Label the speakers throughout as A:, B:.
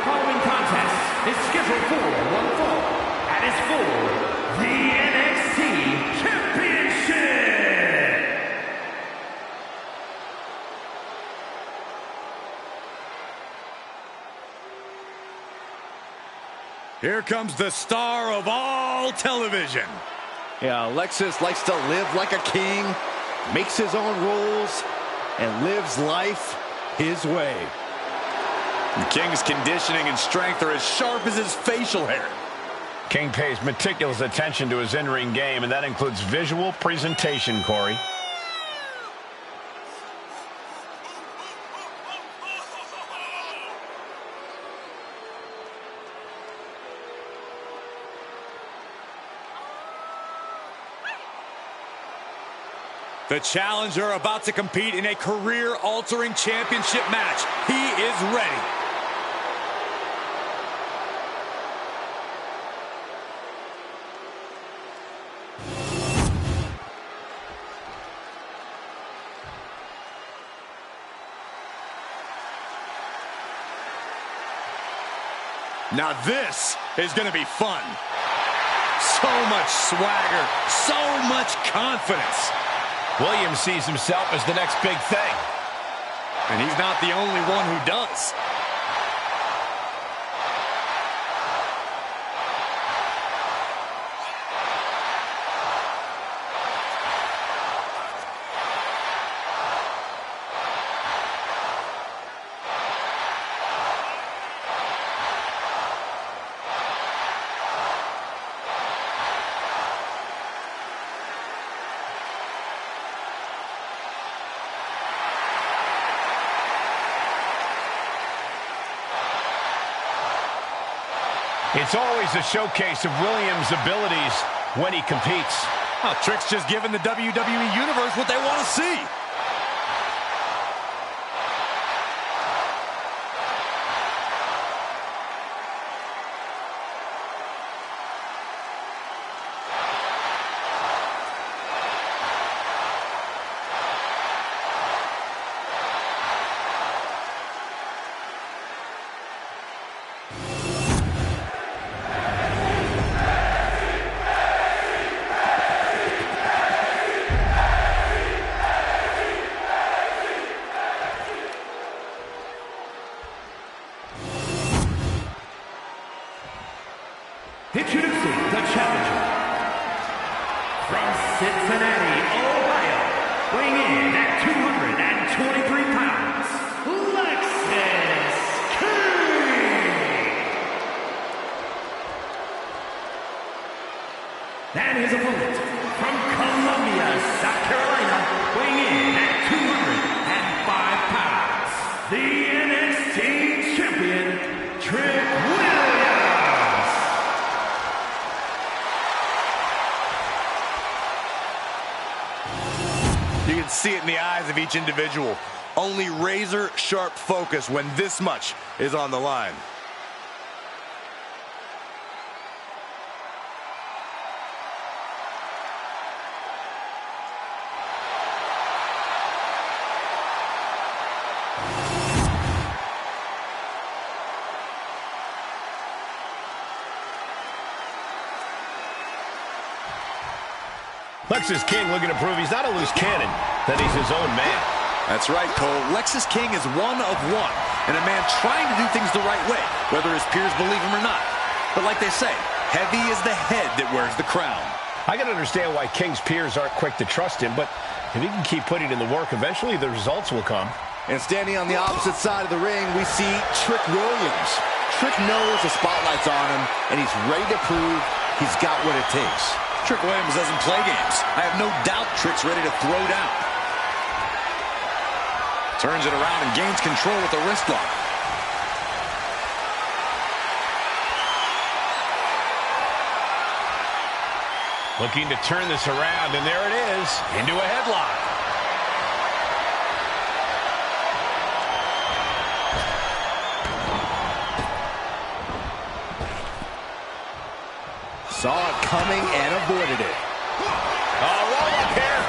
A: following contest is scheduled for one fall and is for the NXT Championship.
B: Here comes the star of all television.
C: Yeah, Alexis likes to live like a king, makes his own rules, and lives life his way.
B: The King's conditioning and strength are as sharp as his facial hair.
D: King pays meticulous attention to his in-ring game, and that includes visual presentation, Corey.
B: The challenger about to compete in a career-altering championship match. He is ready. Now this is going to be fun. So much swagger, so much confidence.
D: Williams sees himself as the next big thing.
B: And he's not the only one who does.
D: It's always a showcase of Williams' abilities when he competes.
B: Oh, Trick's just giving the WWE Universe what they want to see.
A: Introducing the challenger from Cincinnati, Ohio, weighing in at 223 pounds, Lexis King. And his opponent from Columbia, South Carolina, weighing in at 205 pounds, the NXT champion, Trick Williams.
B: You can see it in the eyes of each individual. Only razor-sharp focus when this much is on the line.
D: Lexis King looking to prove he's not a loose cannon, that he's his own man.
B: That's right, Cole. Lexis King is one of one, and a man trying to do things the right way, whether his peers believe him or not. But like they say, heavy is the head that wears the crown.
D: I can understand why King's peers aren't quick to trust him, but if he can keep putting in the work, eventually the results will come.
C: And standing on the opposite side of the ring, we see Trick Williams. Trick knows the spotlight's on him, and he's ready to prove he's got what it takes.
B: Trick Williams doesn't play games. I have no doubt Trick's ready to throw down. Turns it around and gains control with the wrist lock.
D: Looking to turn this around, and there it is, into a headlock.
C: Saw it coming and avoided it.
D: Roll up here.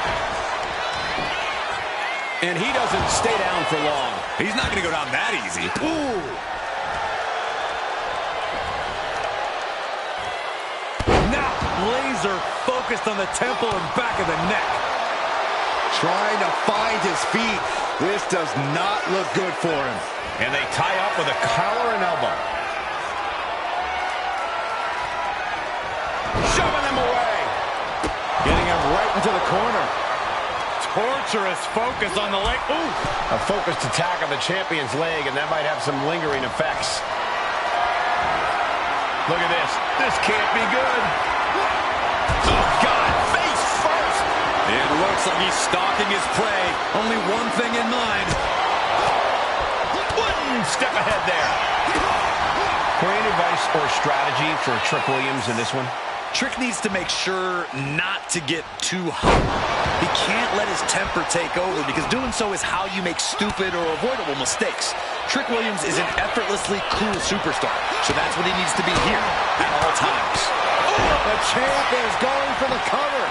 C: And he doesn't stay down for long.
B: He's not going to go down that easy.
C: Ooh.
B: are focused on the temple and back of the neck.
C: Trying to find his feet. This does not look good for him.
D: And they tie up with a collar and elbow. Shoving him away.
C: Getting him right into the corner.
B: Torturous focus on the leg. Ooh!
D: A focused attack on the champion's leg, and that might have some lingering effects. Look at this. This can't be good. Oh, God. Face first.
B: It looks like he's stalking his prey. Only one thing in mind.
D: One step ahead there. Any advice or strategy for Trick Williams in this one?
B: Trick needs to make sure not to get too hot. He can't let his temper take over, because doing so is how you make stupid or avoidable mistakes. Trick Williams is an effortlessly cool superstar, so that's what he needs to be here at all times.
C: The champ is going for the cover.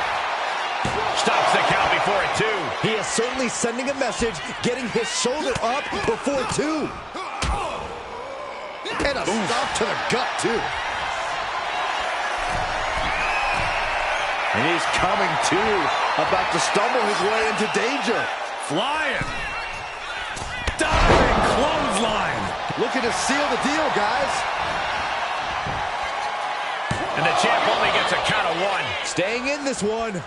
D: Stops the count before it, too.
C: He is certainly sending a message, getting his shoulder up before 2. And a stop to the gut, too. And he's coming to, about to stumble his way into danger.
B: Flying. Diving clothesline.
C: Looking to seal the deal, guys.
D: And the champ only gets a count of 1.
C: Staying in this one.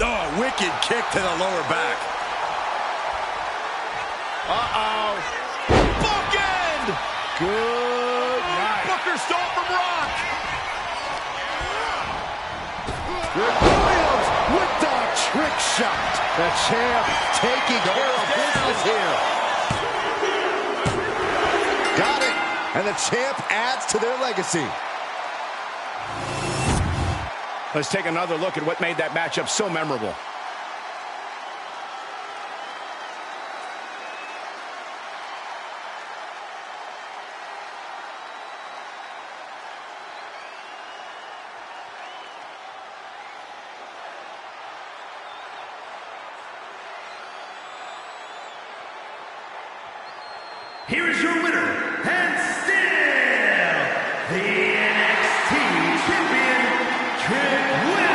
B: Oh, wicked kick to the lower back.
C: Uh-oh.
B: Bookend.
C: Good night.
B: Booker stole from Rock.
C: Trick Williams with the trick shot. The champ taking care of business here. Got it. And the champ adds to their legacy.
D: Let's take another look at what made that matchup so memorable.
A: Here is your winner, and still the NXT Champion, Trick Williams.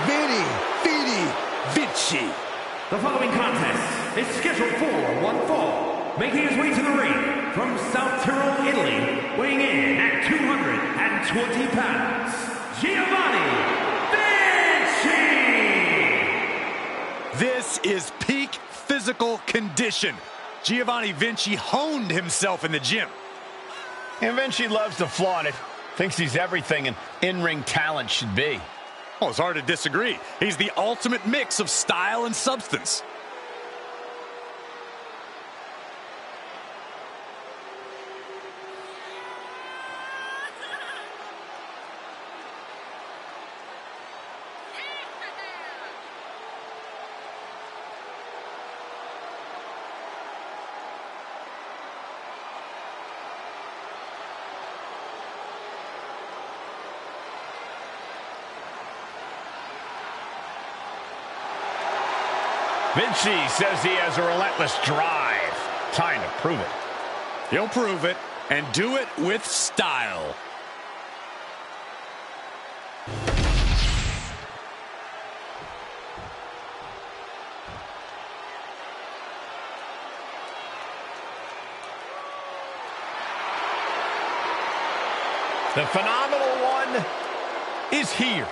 C: Vidi, Vinci.
A: The following contest is scheduled for one fall. Making his way to the ring from South Tyrol, Italy, weighing in at 220 pounds, Giovanni Vinci!
C: This is peak physical condition. Giovanni Vinci honed himself in the gym.
D: And Vinci loves to flaunt it. Thinks he's everything an in-ring talent should be.
C: Oh, it's hard to disagree. He's the ultimate mix of style and substance.
D: Vinci says he has a relentless drive. Time to prove it.
C: He'll prove it, and do it with style.
D: The phenomenal one is here.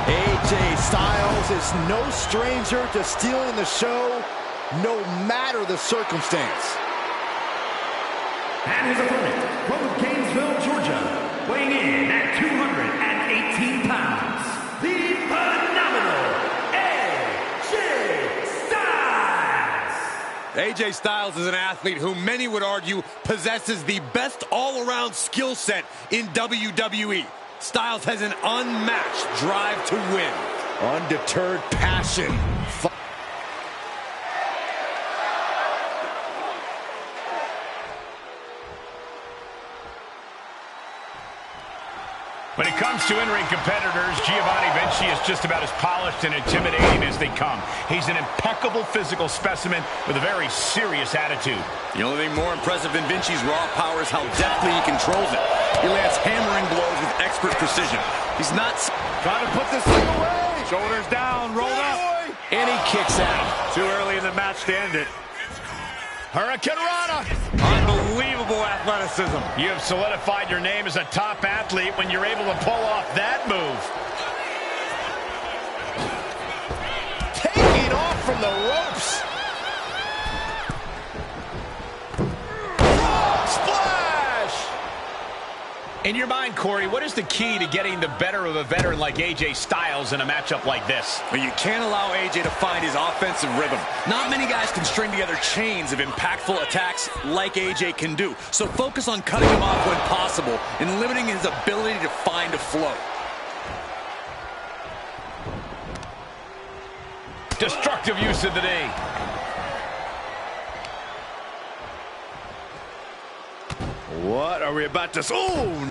C: AJ Styles is no stranger to stealing the show, no matter the circumstance.
A: And his opponent from Gainesville, Georgia, weighing in at 218 pounds, the phenomenal AJ Styles!
C: AJ Styles is an athlete who many would argue possesses the best all-around skill set in WWE. Styles has an unmatched drive to win. Undeterred passion.
D: When it comes to in-ring competitors, Giovanni Vinci is just about as polished and intimidating as they come. He's an impeccable physical specimen with a very serious attitude.
C: The only thing more impressive than Vinci's raw power is how deftly he controls it. He lands hammering blows with expert precision. He's not trying to put this thing away. Shoulders down, rolled up. And he kicks out. Too early in the match to end it.
D: Hurricane Rana!
C: Unbelievable athleticism.
D: You have solidified your name as a top athlete when you're able to pull off that move.
C: Taking off from the ropes. Splash!
D: In your mind, Corey, what is the key to getting the better of a veteran like AJ Styles in a matchup like this?
C: But you can't allow AJ to find his offensive rhythm. Not many guys can string together chains of impactful attacks like AJ can do. So focus on cutting him off when possible and limiting his ability to find a flow.
D: Destructive use of the knee.
C: What are we about to... Oh!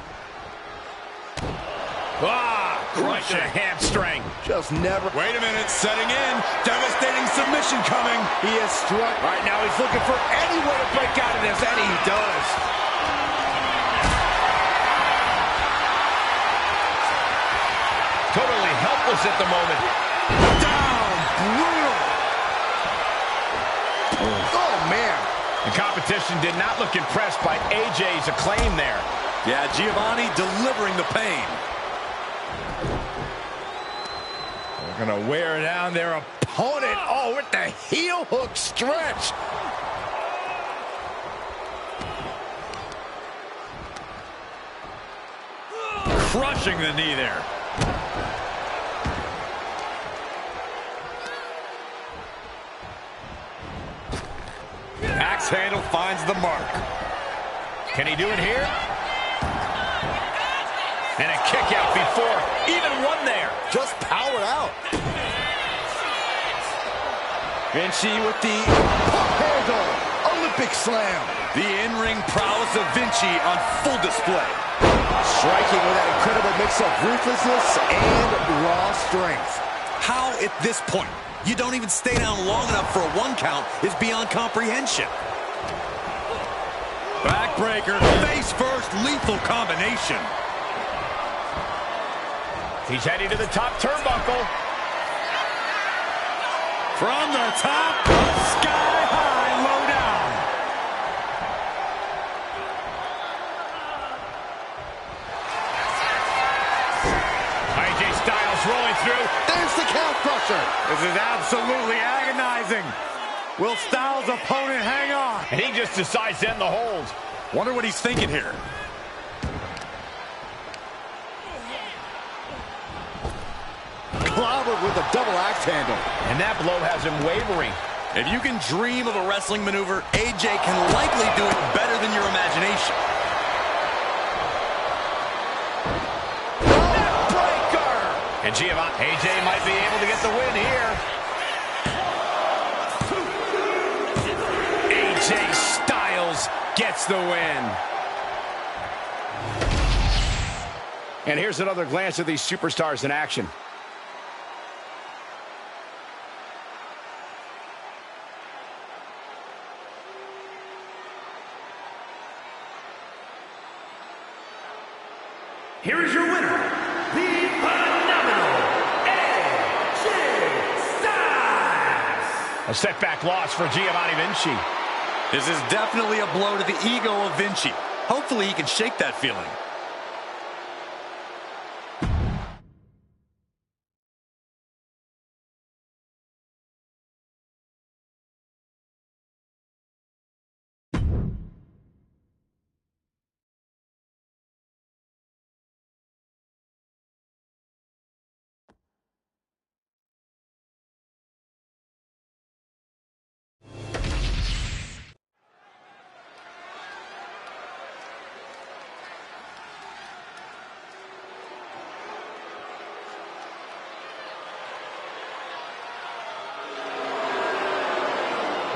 D: Crunch a hamstring.
C: Just never... Wait a minute, setting in. Devastating submission coming. He is struck. Right now he's looking for any way to break out of this, and he does.
D: Totally helpless at the moment.
C: Down, brutal. Oh, man.
D: The competition did not look impressed by AJ's acclaim there.
C: Yeah, Giovanni delivering the pain. They're going to wear down their opponent. Oh, with the heel hook stretch. Crushing the knee there. Axe handle finds the mark.
D: Can he do it here? And a kick out before even one there.
C: Just powered out. Vinci with the pump handle. Olympic slam. The in-ring prowess of Vinci on full display. Striking with that incredible mix of ruthlessness and raw strength. How at this point you don't even stay down long enough for a one count is beyond comprehension. Backbreaker, face first, lethal combination.
D: He's heading to the top turnbuckle.
C: From the top, sky high, low down.
D: AJ Styles rolling through.
C: There's the calf crusher. This is absolutely agonizing. Will Styles' opponent hang on?
D: And he just decides to end the hold.
C: Wonder what he's thinking here. Clobbered with a double axe handle.
D: And that blow has him wavering.
B: If you can dream of a wrestling maneuver, AJ can likely do it better than your imagination.
D: Neckbreaker! And AJ might be able to get the win here. AJ Styles gets the win. And here's another glance at these superstars in action.
A: Here is your winner, the phenomenal AJ Styles.
D: A setback loss for Giovanni Vinci.
B: This is definitely a blow to the ego of Vinci. Hopefully he can shake that feeling.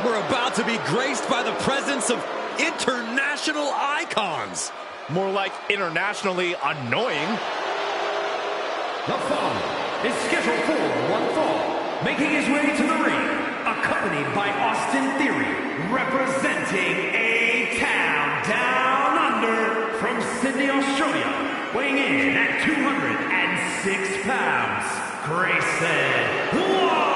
B: We're about to be graced by the presence of international icons.
D: More like internationally annoying.
A: The following is scheduled for one fall, making his way to the ring, accompanied by Austin Theory, representing A-Town Down Under from Sydney, Australia, weighing in at 206 pounds, Grayson Waller.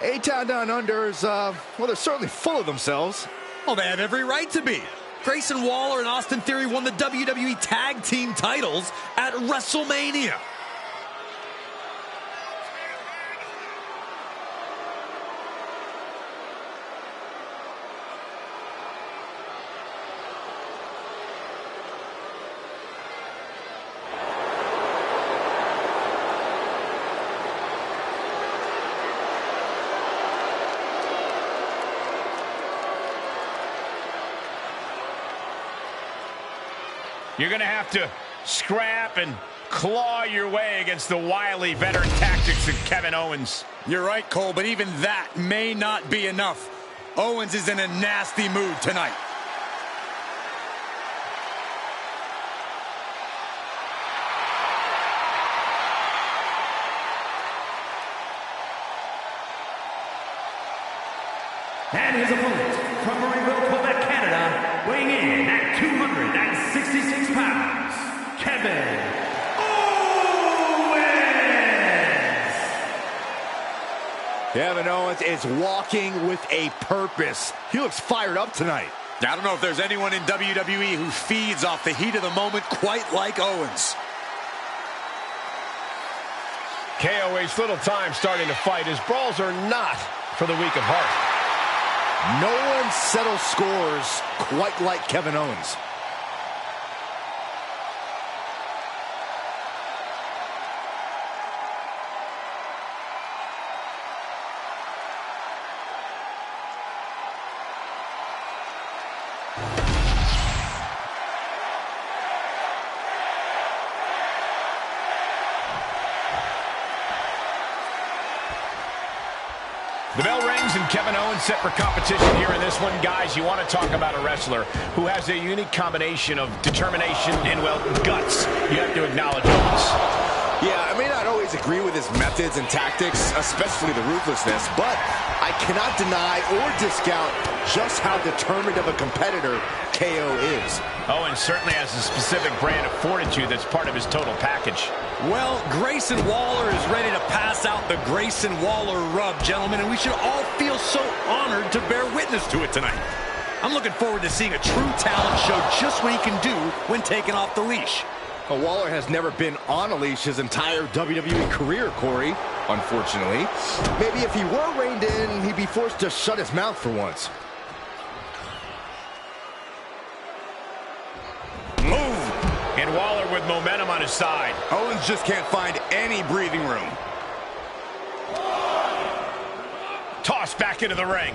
C: A-Town Down Under is, well, they're certainly full of themselves.
B: Oh, they have every right to be. Grayson Waller and Austin Theory won the WWE Tag Team titles at WrestleMania.
D: You're going to have to scrap and claw your way against the wily veteran tactics of Kevin Owens.
C: You're right, Cole, but even that may not be enough. Owens is in a nasty mood tonight.
A: And his opponent from Marieville, Quebec, Canada, weighing in at 266 pounds, Kevin Owens.
C: Kevin Owens is walking with a purpose. He looks fired up tonight. I don't know if there's anyone in WWE who feeds off the heat of the moment quite like Owens.
D: KO wastes little time starting to fight. His brawls are not for the weak of heart.
C: No one settles scores quite like Kevin Owens.
D: The bell rings and Kevin Owens set for competition here in this one. Guys, you want to talk about a wrestler who has a unique combination of determination and, well, guts. You have to acknowledge Owens.
C: Yeah, I may not always always agree with his methods and tactics, especially the ruthlessness, but I cannot deny or discount just how determined of a competitor KO is.
D: Owens certainly has a specific brand of fortitude that's part of his total package.
B: Well, Grayson Waller is ready to pass out the Grayson Waller rub, gentlemen, and we should all feel so honored to bear witness to it tonight. I'm looking forward to seeing a true talent show just what he can do when taken off the leash.
C: Well, Waller has never been on a leash his entire WWE career, Corey, unfortunately. Maybe if he were reined in, he'd be forced to shut his mouth for once.
D: Move! And Waller with momentum on his side.
C: Owens just can't find any breathing room.
D: Tossed back into the ring.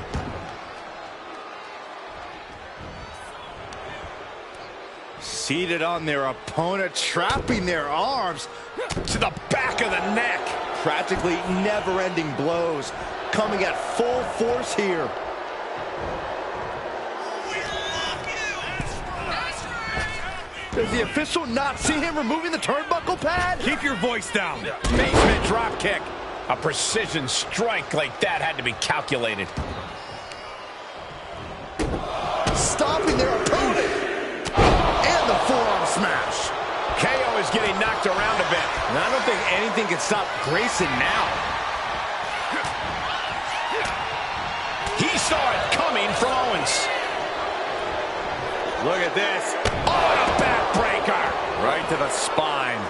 C: Seated on their opponent, trapping their arms
D: To the back of the neck.
C: practically never-ending blows coming at full force here. Does the official not see him removing the turnbuckle pad?
B: Keep your voice down.
D: Basement drop kick. A precision strike like that had to be calculated.
C: Stopping their opponent. And the forearm smash.
D: KO is getting knocked around a bit.
C: And I don't think anything can stop Grayson now.
D: He saw it coming from Owens.
C: Look at this.
D: Oh, a backbreaker.
C: Right to the spine.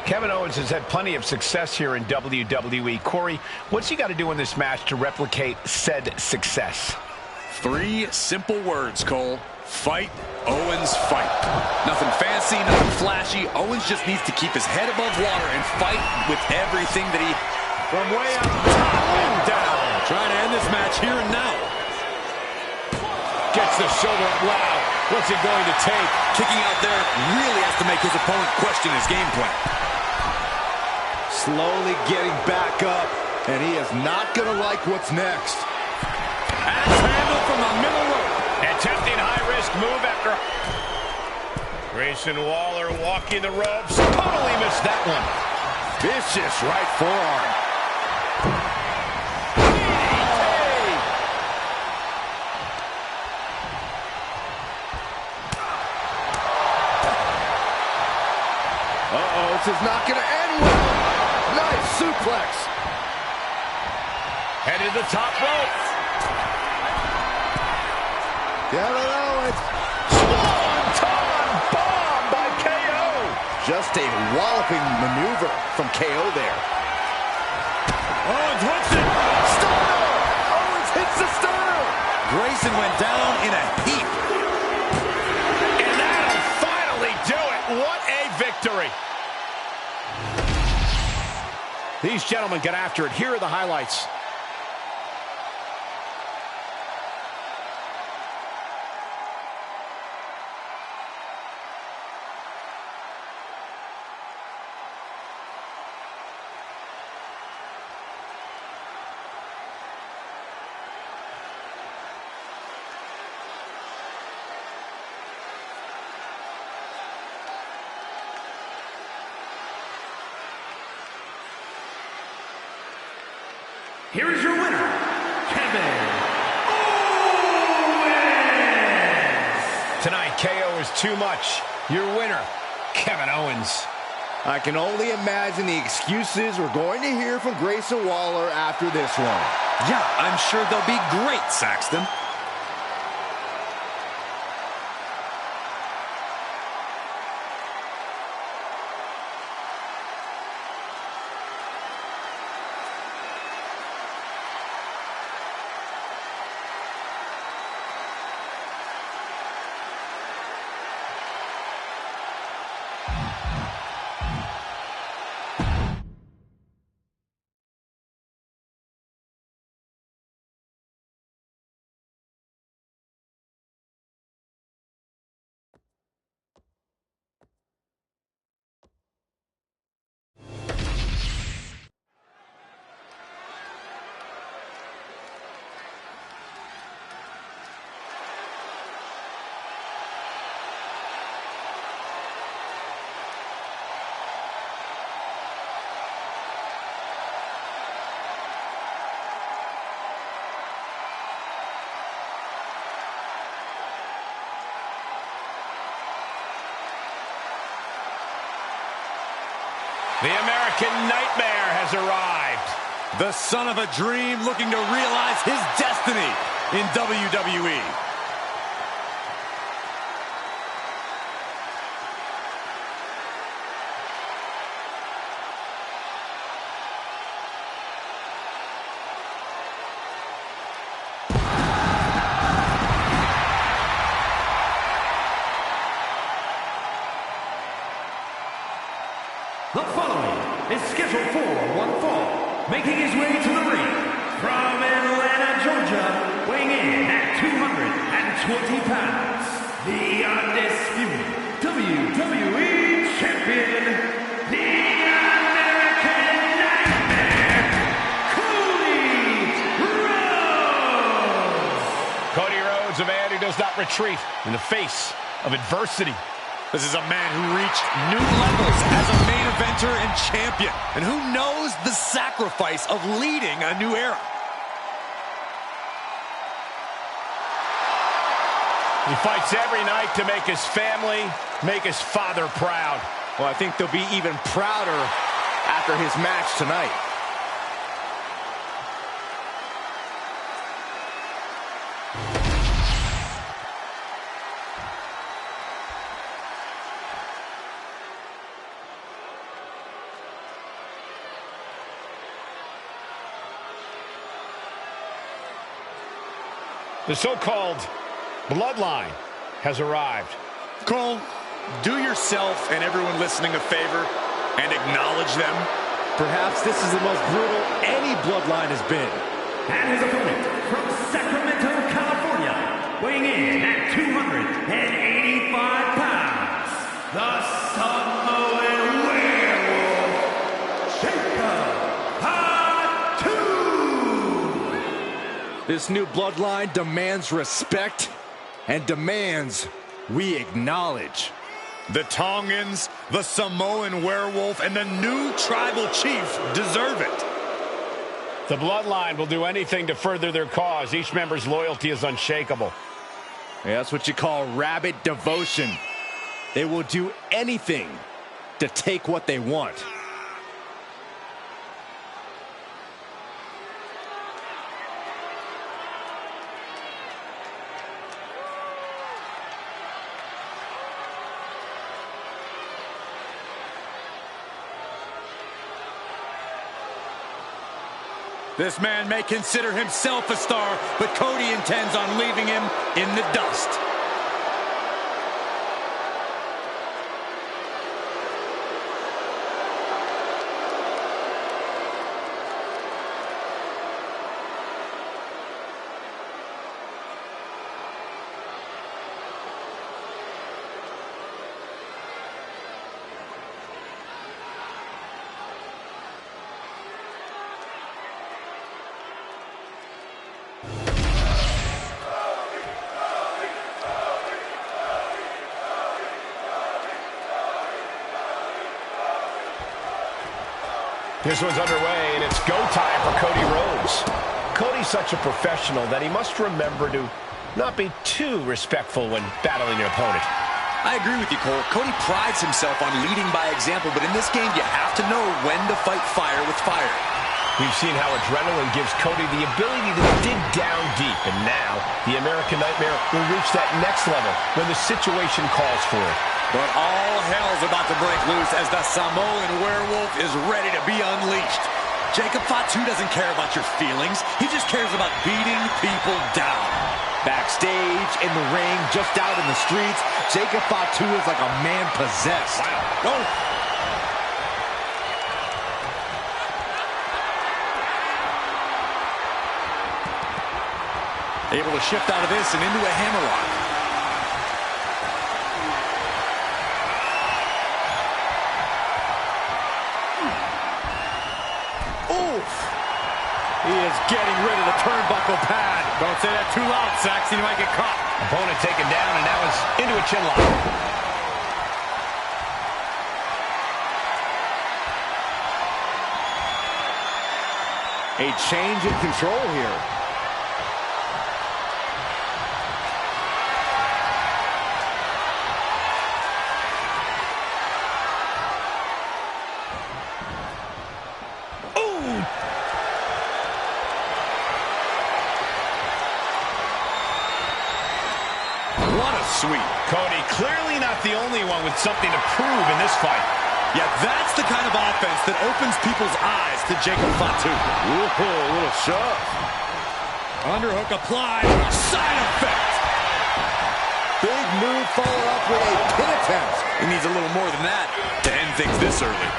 D: Kevin Owens has had plenty of success here in WWE. Corey, what's he got to do in this match to replicate said success?
B: 3 simple words, Cole. Fight, Owens, fight. Nothing fancy, nothing flashy. Owens just needs to keep his head above water and fight with everything that he...
C: From way up top and down.
B: Trying to end this match here and now.
D: Gets the shoulder up loud. What's it going to take?
B: Kicking out there really has to make his opponent question his game plan.
C: Slowly getting back up, and he is not going to like what's next.
B: Axe handle from the middle rope.
D: Attempting high-risk move after... Grayson Waller walking the ropes. Totally missed that one.
C: Vicious right forearm. Uh-oh, this is not going to end well. Nice suplex.
D: Headed to the top rope.
C: Kevin Owens.
D: Swanton bomb by KO.
C: Just a walloping maneuver from KO there.
B: Owens hits it.
C: Stunner! Owens hits the stunner!
B: Grayson went down in a heap.
D: And that'll finally do it. What a victory. These gentlemen get after it. Here are the highlights.
A: Here is your winner, Kevin Owens.
D: Tonight, KO is too much. Your winner, Kevin Owens.
C: I can only imagine the excuses we're going to hear from Grayson Waller after this one.
B: Yeah, I'm sure they'll be great, Saxton.
D: The American Nightmare has arrived.
C: The son of a dream looking to realize his destiny in WWE.
A: The following is scheduled for one fall, making his way to the ring from Atlanta, Georgia, weighing in at 220 pounds, the undisputed WWE Champion, the American Nightmare, Cody Rhodes!
D: Cody Rhodes, a man who does not retreat in the face of adversity.
C: This is a man who reached new levels as a main eventer and champion, and who knows the sacrifice of leading a new era.
D: He fights every night to make his family, make his father proud.
C: Well, I think they'll be even prouder after his match tonight.
D: The so-called Bloodline has arrived.
C: Cole, do yourself and everyone listening a favor and acknowledge them. Perhaps this is the most brutal any Bloodline has been.
A: And his opponent from Sacramento, California, weighing in at 285 pounds, the Samoan Werewolf, Jacob Fatu!
C: This new Bloodline demands respect and demands we acknowledge. The Tongans, the Samoan Werewolf, and the new Tribal Chief deserve it.
D: The Bloodline will do anything to further their cause. Each member's loyalty is unshakable.
C: Yeah, that's what you call rabid devotion. They will do anything to take what they want. This man may consider himself a star, but Cody intends on leaving him in the dust.
D: This one's underway, and it's go time for Cody Rhodes. Cody's such a professional that he must remember to not be too respectful when battling an opponent.
B: I agree with you, Cole. Cody prides himself on leading by example, but in this game, you have to know when to fight fire with fire.
D: We've seen how adrenaline gives Cody the ability to dig down deep, and now the American Nightmare will reach that next level when the situation calls for it.
C: But all hell's about to break loose as the Samoan Werewolf is ready to be unleashed. Jacob Fatu doesn't care about your feelings. He just cares about beating people down. Backstage, in the ring, just out in the streets, Jacob Fatu is like a man possessed.
D: Wow.
C: Oh. Able to shift out of this and into a hammerlock. He is getting rid of the turnbuckle pad. Don't say that too loud, Saxton. You might get caught.
D: Opponent taken down, and now it's into a chin lock.
C: A change in control here.
B: Ooh! What a sweep.
D: Cody clearly not the only one with something to prove in this fight.
B: Yeah, that's the kind of offense that opens people's eyes to Jacob Fatu.
C: Ooh, a little shove.
B: Underhook applied. Side effect.
C: Big move followed up with a pin attempt.
B: He needs a little more than that to end things this early.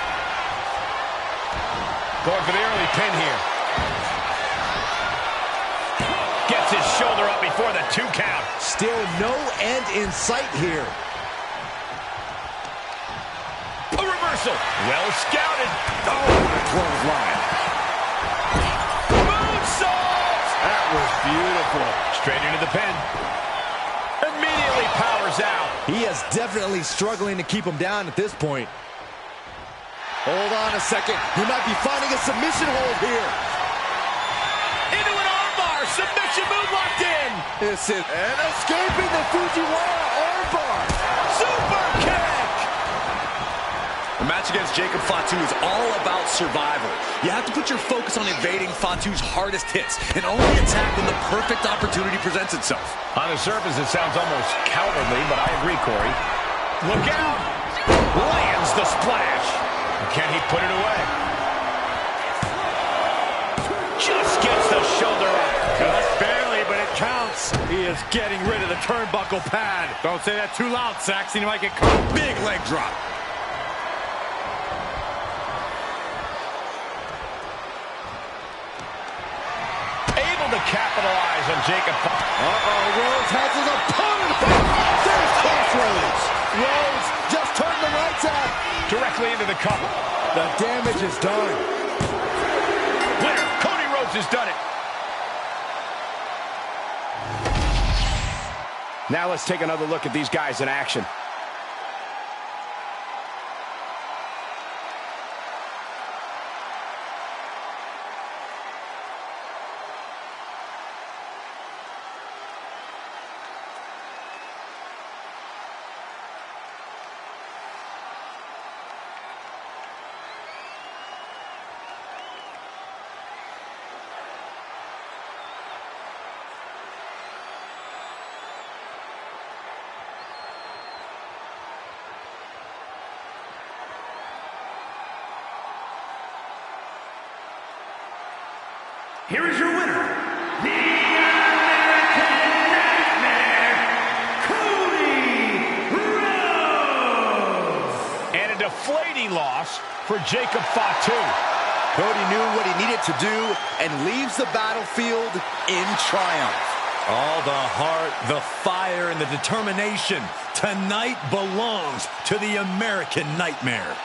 D: Going for the early pin here. Gets his shoulder up before the 2 count.
C: Still no end in sight here.
D: A reversal. Well scouted.
C: Oh, what a clothesline.
D: Moonsault.
C: That was beautiful.
D: Straight into the pin. Immediately powers out.
C: He is definitely struggling to keep him down at this point. Hold on a second. He might be finding a submission hold here.
D: Into an armbar. Submission move locked in.
C: This is and escaping the Fujiwara armbar.
D: Super kick.
B: The match against Jacob Fatu is all about survival. You have to put your focus on evading Fatu's hardest hits and only attack when the perfect opportunity presents itself.
D: On the surface, it sounds almost cowardly, but I agree, Corey. Look out. Lands the splash. Can he put it away? Just gets the shoulder up.
E: Just barely, but it counts. He is getting rid of the turnbuckle pad. Don't say that too loud, Saxon. You might get caught.
B: Big leg drop.
D: Able to capitalize on Jacob.
C: Rhodes has his opponent. There's Crossroads. Rhodes just turned the lights out.
D: Directly into the cover.
C: The damage is done.
D: Winner, Cody Rhodes has done it. Now let's take another look at these guys in action.
A: Here is your winner, the American Nightmare, Cody Rhodes.
D: And a deflating loss for Jacob Fatu.
C: Cody knew what he needed to do and leaves the battlefield in triumph.
E: All the heart, the fire, and the determination tonight belongs to the American Nightmare.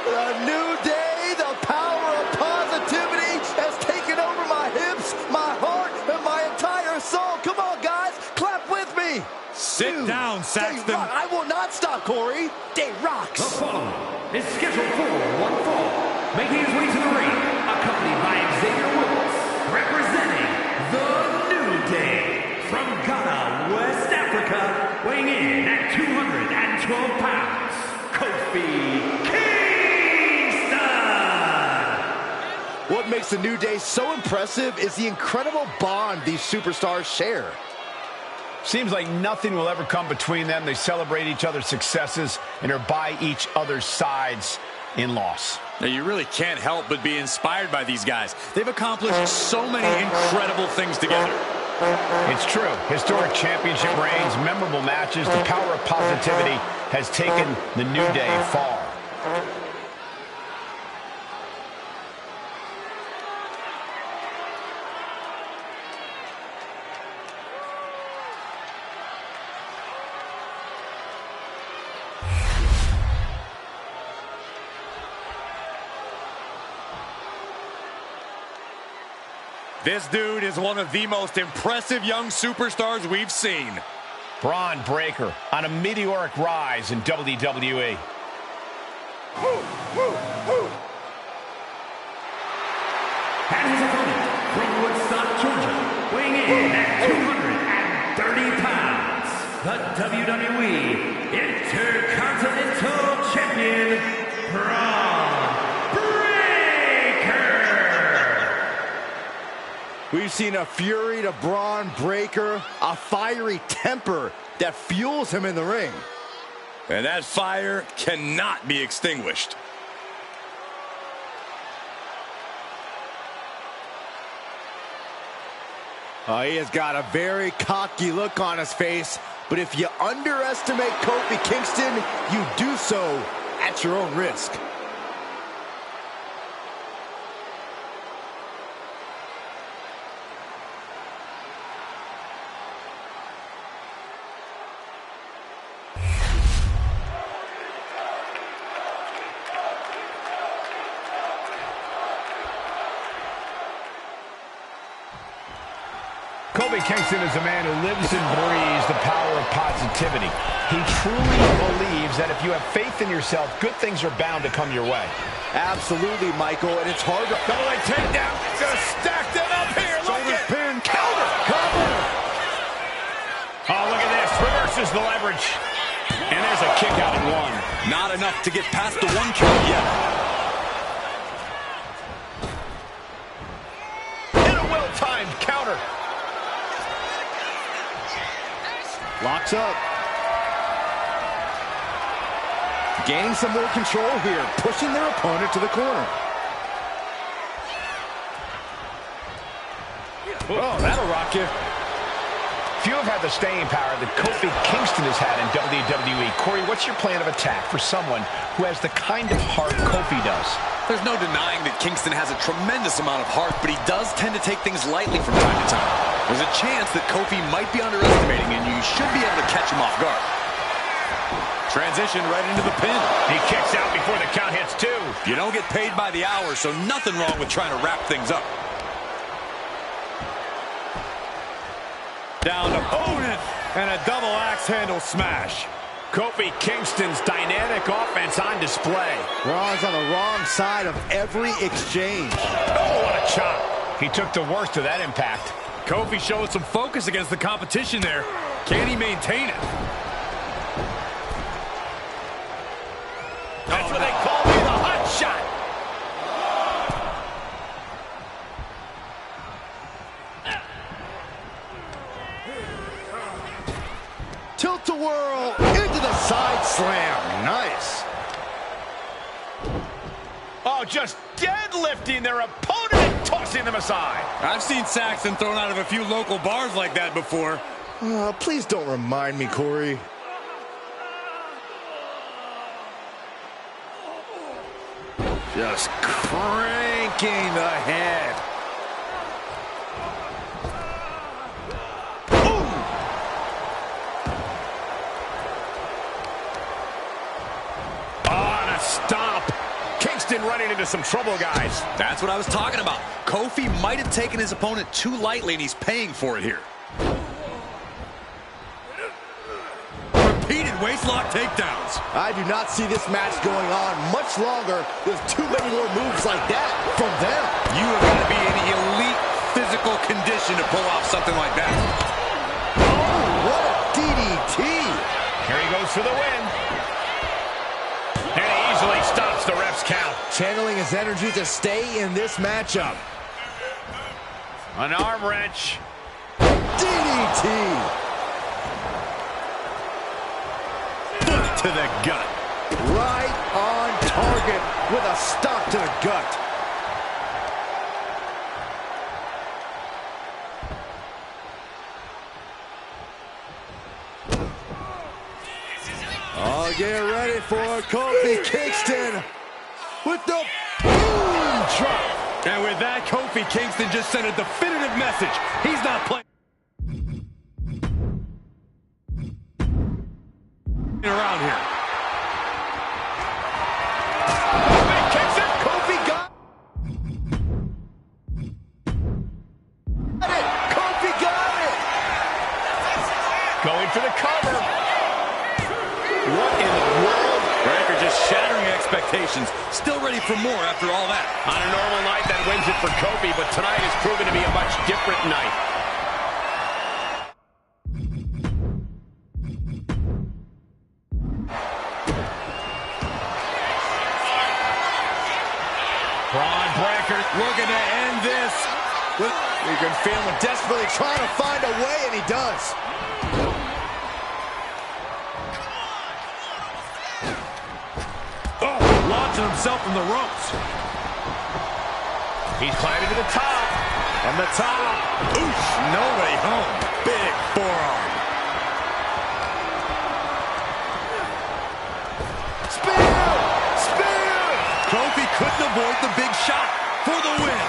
C: A new day, the power of positivity has taken over my hips, my heart, and my entire soul. Come on, guys, clap with me.
E: Sit down, Saxton.
C: I will not stop, Corey. Day rocks.
A: The following is scheduled for one fall, making his way to the ring, accompanied by Xavier Woods, representing the New Day from Ghana, West Africa, weighing in at 212 pounds, Kofi Kingston.
C: What makes the New Day so impressive is the incredible bond these superstars share.
D: Seems like nothing will ever come between them. They celebrate each other's successes and are by each other's sides in loss.
E: Now, you really can't help but be inspired by these guys. They've accomplished so many incredible things together.
D: It's true. Historic championship reigns, memorable matches. The power of positivity has taken the New Day far.
E: This dude is one of the most impressive young superstars we've seen.
D: Bron Breakker on a meteoric rise in WWE.
A: And his opponent from Woodstock, Georgia, weighing in at 230 pounds, the WWE Intercontinental Champion, Bron Breakker.
C: We've seen a fury to Bron Breakker, a fiery temper that fuels him in the ring.
E: And that fire cannot be extinguished.
C: He has got a very cocky look on his face, but if you underestimate Kofi Kingston, you do so at your own risk.
D: Kofi Kingston is a man who lives and breathes the power of positivity. He truly believes that if you have faith in yourself, good things are bound to come your way.
C: Absolutely, Michael, and it's hard to...
D: Double leg takedown. Gonna stack them up here. Look at pin. Counter. Oh, look at this. Reverses the leverage. And there's a kick out at one.
E: Not enough to get past the one count yet.
D: And a well-timed counter.
C: Locks up. Gaining some more control here, pushing their opponent to the corner.
D: Oh, that'll rock you. Few have had the staying power that Kofi Kingston has had in WWE. Corey, what's your plan of attack for someone who has the kind of heart Kofi does?
B: There's no denying that Kingston has a tremendous amount of heart, but he does tend to take things lightly from time to time. There's a chance that Kofi might be underestimating, and you should be able to catch him off guard.
E: Transition right into the pin.
D: He kicks out before the count hits two.
E: You don't get paid by the hour, so nothing wrong with trying to wrap things up. Down opponent, and a double axe handle smash.
D: Kofi Kingston's dynamic offense on display.
C: Bron's on the wrong side of every exchange.
D: Oh, what a chop. He took the worst of that impact.
E: Kofi showed some focus against the competition there. Can he maintain it?
D: That's what they call me, the hot shot.
C: Tilt-a-whirl into the side slam. Nice.
D: Oh, just deadlifting their opponent and tossing them aside.
E: I've seen Saxton thrown out of a few local bars like that before.
C: Please don't remind me, Corey.
B: Just cranking the head.
D: Stomp. Kingston running into some trouble, guys.
B: That's what I was talking about. Kofi might have taken his opponent too lightly, and he's paying for it here.
E: Repeated waistlock takedowns.
C: I do not see this match going on much longer with too many more moves like that from them.
B: You have got to be in elite physical condition to pull off something like that.
C: Oh, what a DDT.
D: Here he goes for the win. And he easily stops the ref's count.
C: Channeling his energy to stay in this matchup.
D: An arm wrench.
C: DDT.
E: Foot to the gut.
C: Right on target with a stop to the gut. Oh, get ready for Kofi Kingston with the boom drop.
E: And with that, Kofi Kingston just sent a definitive message. He's not playing around here.
C: Kofi kicks it. Kofi got it. Kofi got it.
D: Going for the cover. What in the world?
E: Breaker just shattering expectations. Still ready for more after all that.
D: On a normal night, that wins it for Kofi, but tonight has proven to be a much different night. Braun Breaker
E: Looking to end this.
C: You can feel him desperately trying to find a way, and he does.
E: Launching himself from the ropes.
D: He's climbing to the top.
E: From the top. Oosh, no way home. Big forearm.
C: Spear! Spear!
E: Kofi couldn't avoid the big shot for the win.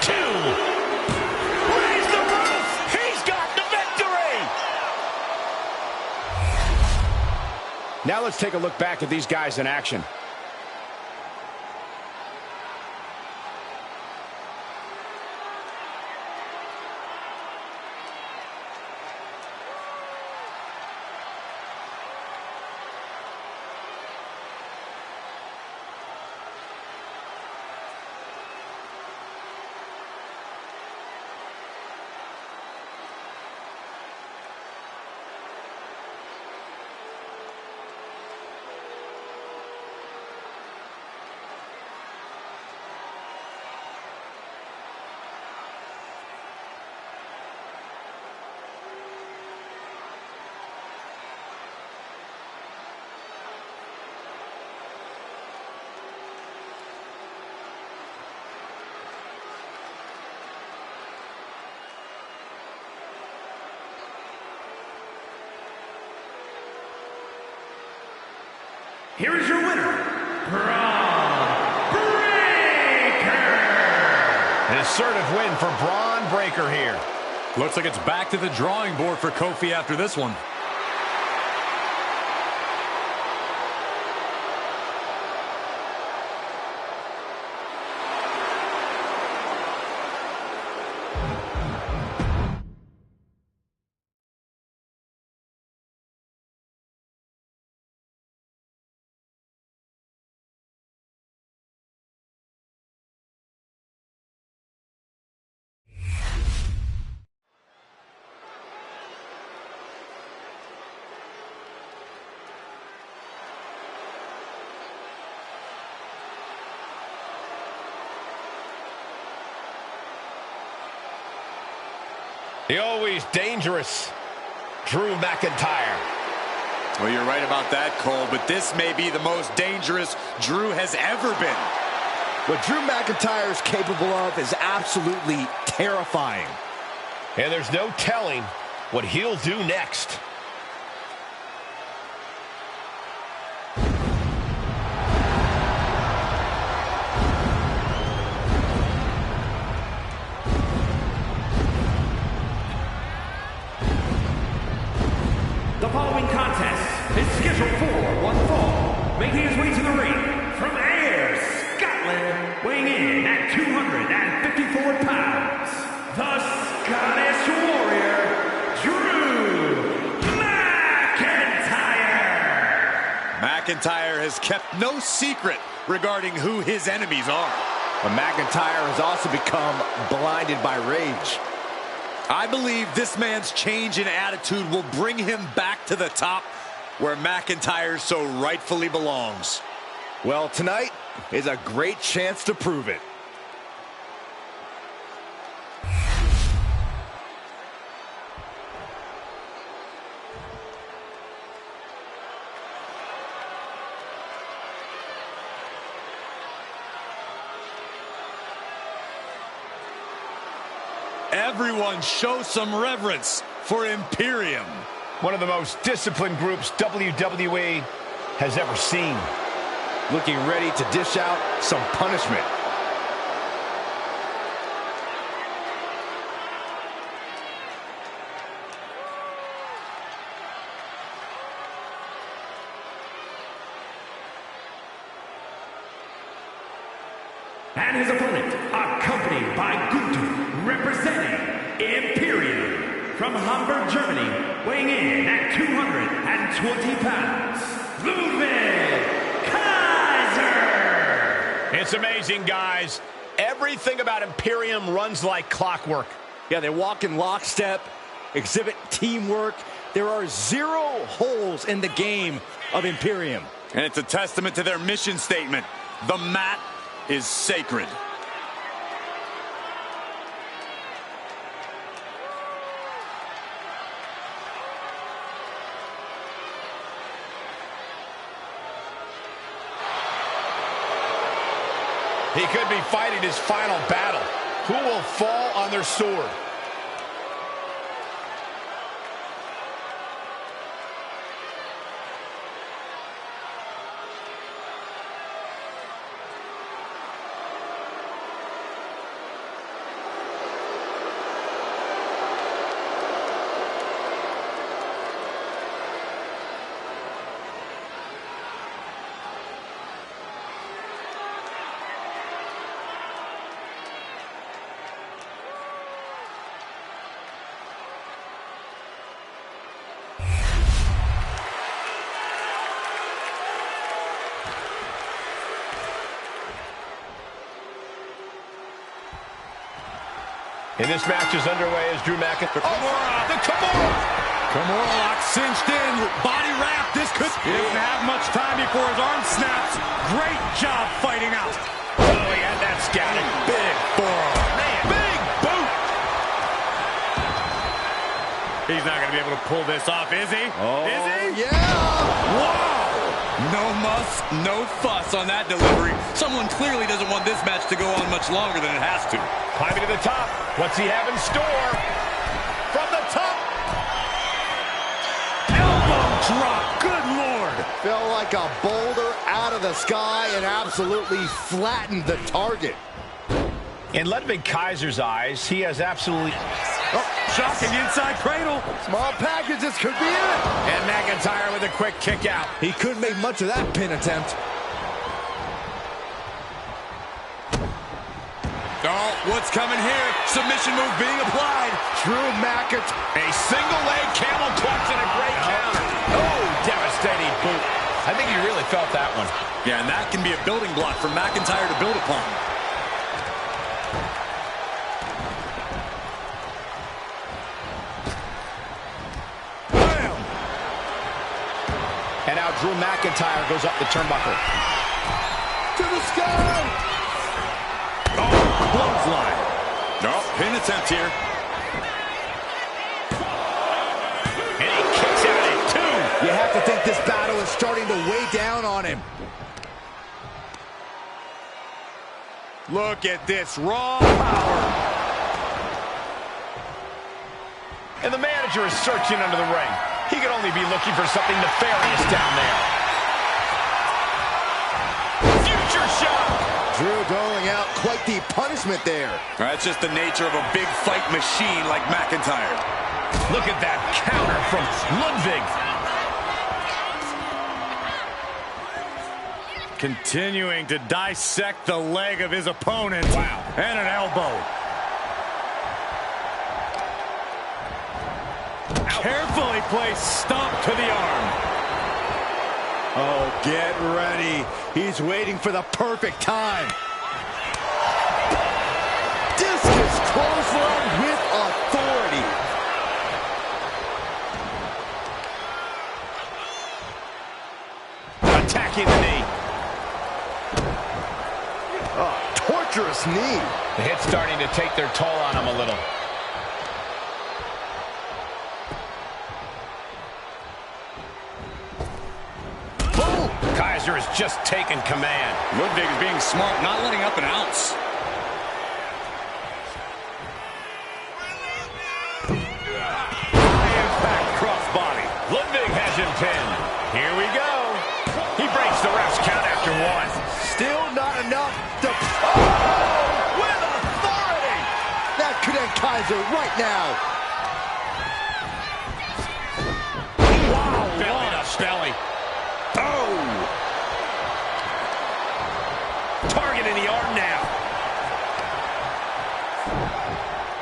D: 2. Raise the roof. He's got the victory. Now let's take a look back at these guys in action.
A: Here is your winner, Braun Breaker.
D: An assertive win for Braun Breaker here.
E: Looks like it's back to the drawing board for Kofi after this one.
D: The always dangerous Drew McIntyre.
E: Well, you're right about that, Cole, but this may be the most dangerous Drew has ever been.
C: What Drew McIntyre is capable of is absolutely terrifying.
D: And there's no telling what he'll do next.
A: The following contest is scheduled for one fall, making his way to the ring from Ayr, Scotland, weighing in at 254 pounds, the Scottish Warrior, Drew McIntyre.
E: McIntyre has kept no secret regarding who his enemies are.
C: But McIntyre has also become blinded by rage.
E: I believe this man's change in attitude will bring him back to the top where McIntyre so rightfully belongs.
C: Well, tonight is a great chance to prove it.
E: Everyone show some reverence for Imperium.
D: One of the most disciplined groups WWE has ever seen.
C: Looking ready to dish out some punishment.
A: And his opponent, accompanied by Gunther, representing Imperium from Hamburg, Germany, weighing in at 220 pounds, Ludwig Kaiser.
D: It's amazing, guys. Everything about Imperium runs like clockwork.
C: Yeah, they walk in lockstep, exhibit teamwork. There are zero holes in the game of Imperium.
E: And it's a testament to their mission statement. The mat is sacred.
D: He could be fighting his final battle. Who will fall on their sword? And this match is underway as Drew McIntyre.
E: Kimura.
D: The Kimura!
E: Kimura lock cinched in. Body wrap. This could... He doesn't have much time before his arm snaps. Great job fighting out.
D: Oh, he had that scouting. Big forearm. Man, big boot!
E: He's not going to be able to pull this off, is he?
C: Oh,
E: is he?
C: yeah!
E: Wow! No muss, no fuss on that delivery. Someone clearly doesn't want this match to go on much longer than it has to.
D: Climbing to the top. What's he have in store? From the top.
E: Elbow drop. Good Lord.
C: Fell like a boulder out of the sky and absolutely flattened the target.
D: In Ludwig Kaiser's eyes, he has absolutely...
E: Oh, shocking inside cradle.
C: Small packages could be it.
D: And McIntyre with a quick kick out.
C: He couldn't make much of that pin attempt.
E: Oh, what's coming here? Submission move being applied.
C: Drew McIntyre.
D: A single leg camel clutch and a great counter. Oh, devastating boot. I think he really felt that one.
E: Yeah, and that can be a building block for McIntyre to build upon.
C: Bam!
D: And now Drew McIntyre goes up the turnbuckle.
C: To the sky!
E: Oh, clothesline. Oh, pin attempt here.
C: like this battle is starting to weigh down on him.
E: Look at this raw power.
D: And the manager is searching under the ring. He could only be looking for something nefarious down there. Future shock.
C: Drew doling out quite the punishment there.
E: That's just the nature of a big fight machine like McIntyre.
D: Look at that counter from Ludwig.
E: Continuing to dissect the leg of his opponent.
D: Wow.
E: And an elbow. Carefully placed stomp to the arm.
C: Oh, get ready. He's waiting for the perfect time. Discus clothesline with authority.
D: Attacking the knee.
C: Oh, torturous knee.
D: The hit's starting to take their toll on him a little. Boom! Kaiser has just taken command.
E: Ludwig is being smart, not letting up an ounce.
D: High-impact crossbody. Ludwig has him pinned. Here we go. He breaks the ref's count after one.
C: Still not enough to... Oh! With authority! That could end Kaiser right now.
D: Wow, belly to belly. Oh! Targeting the arm now.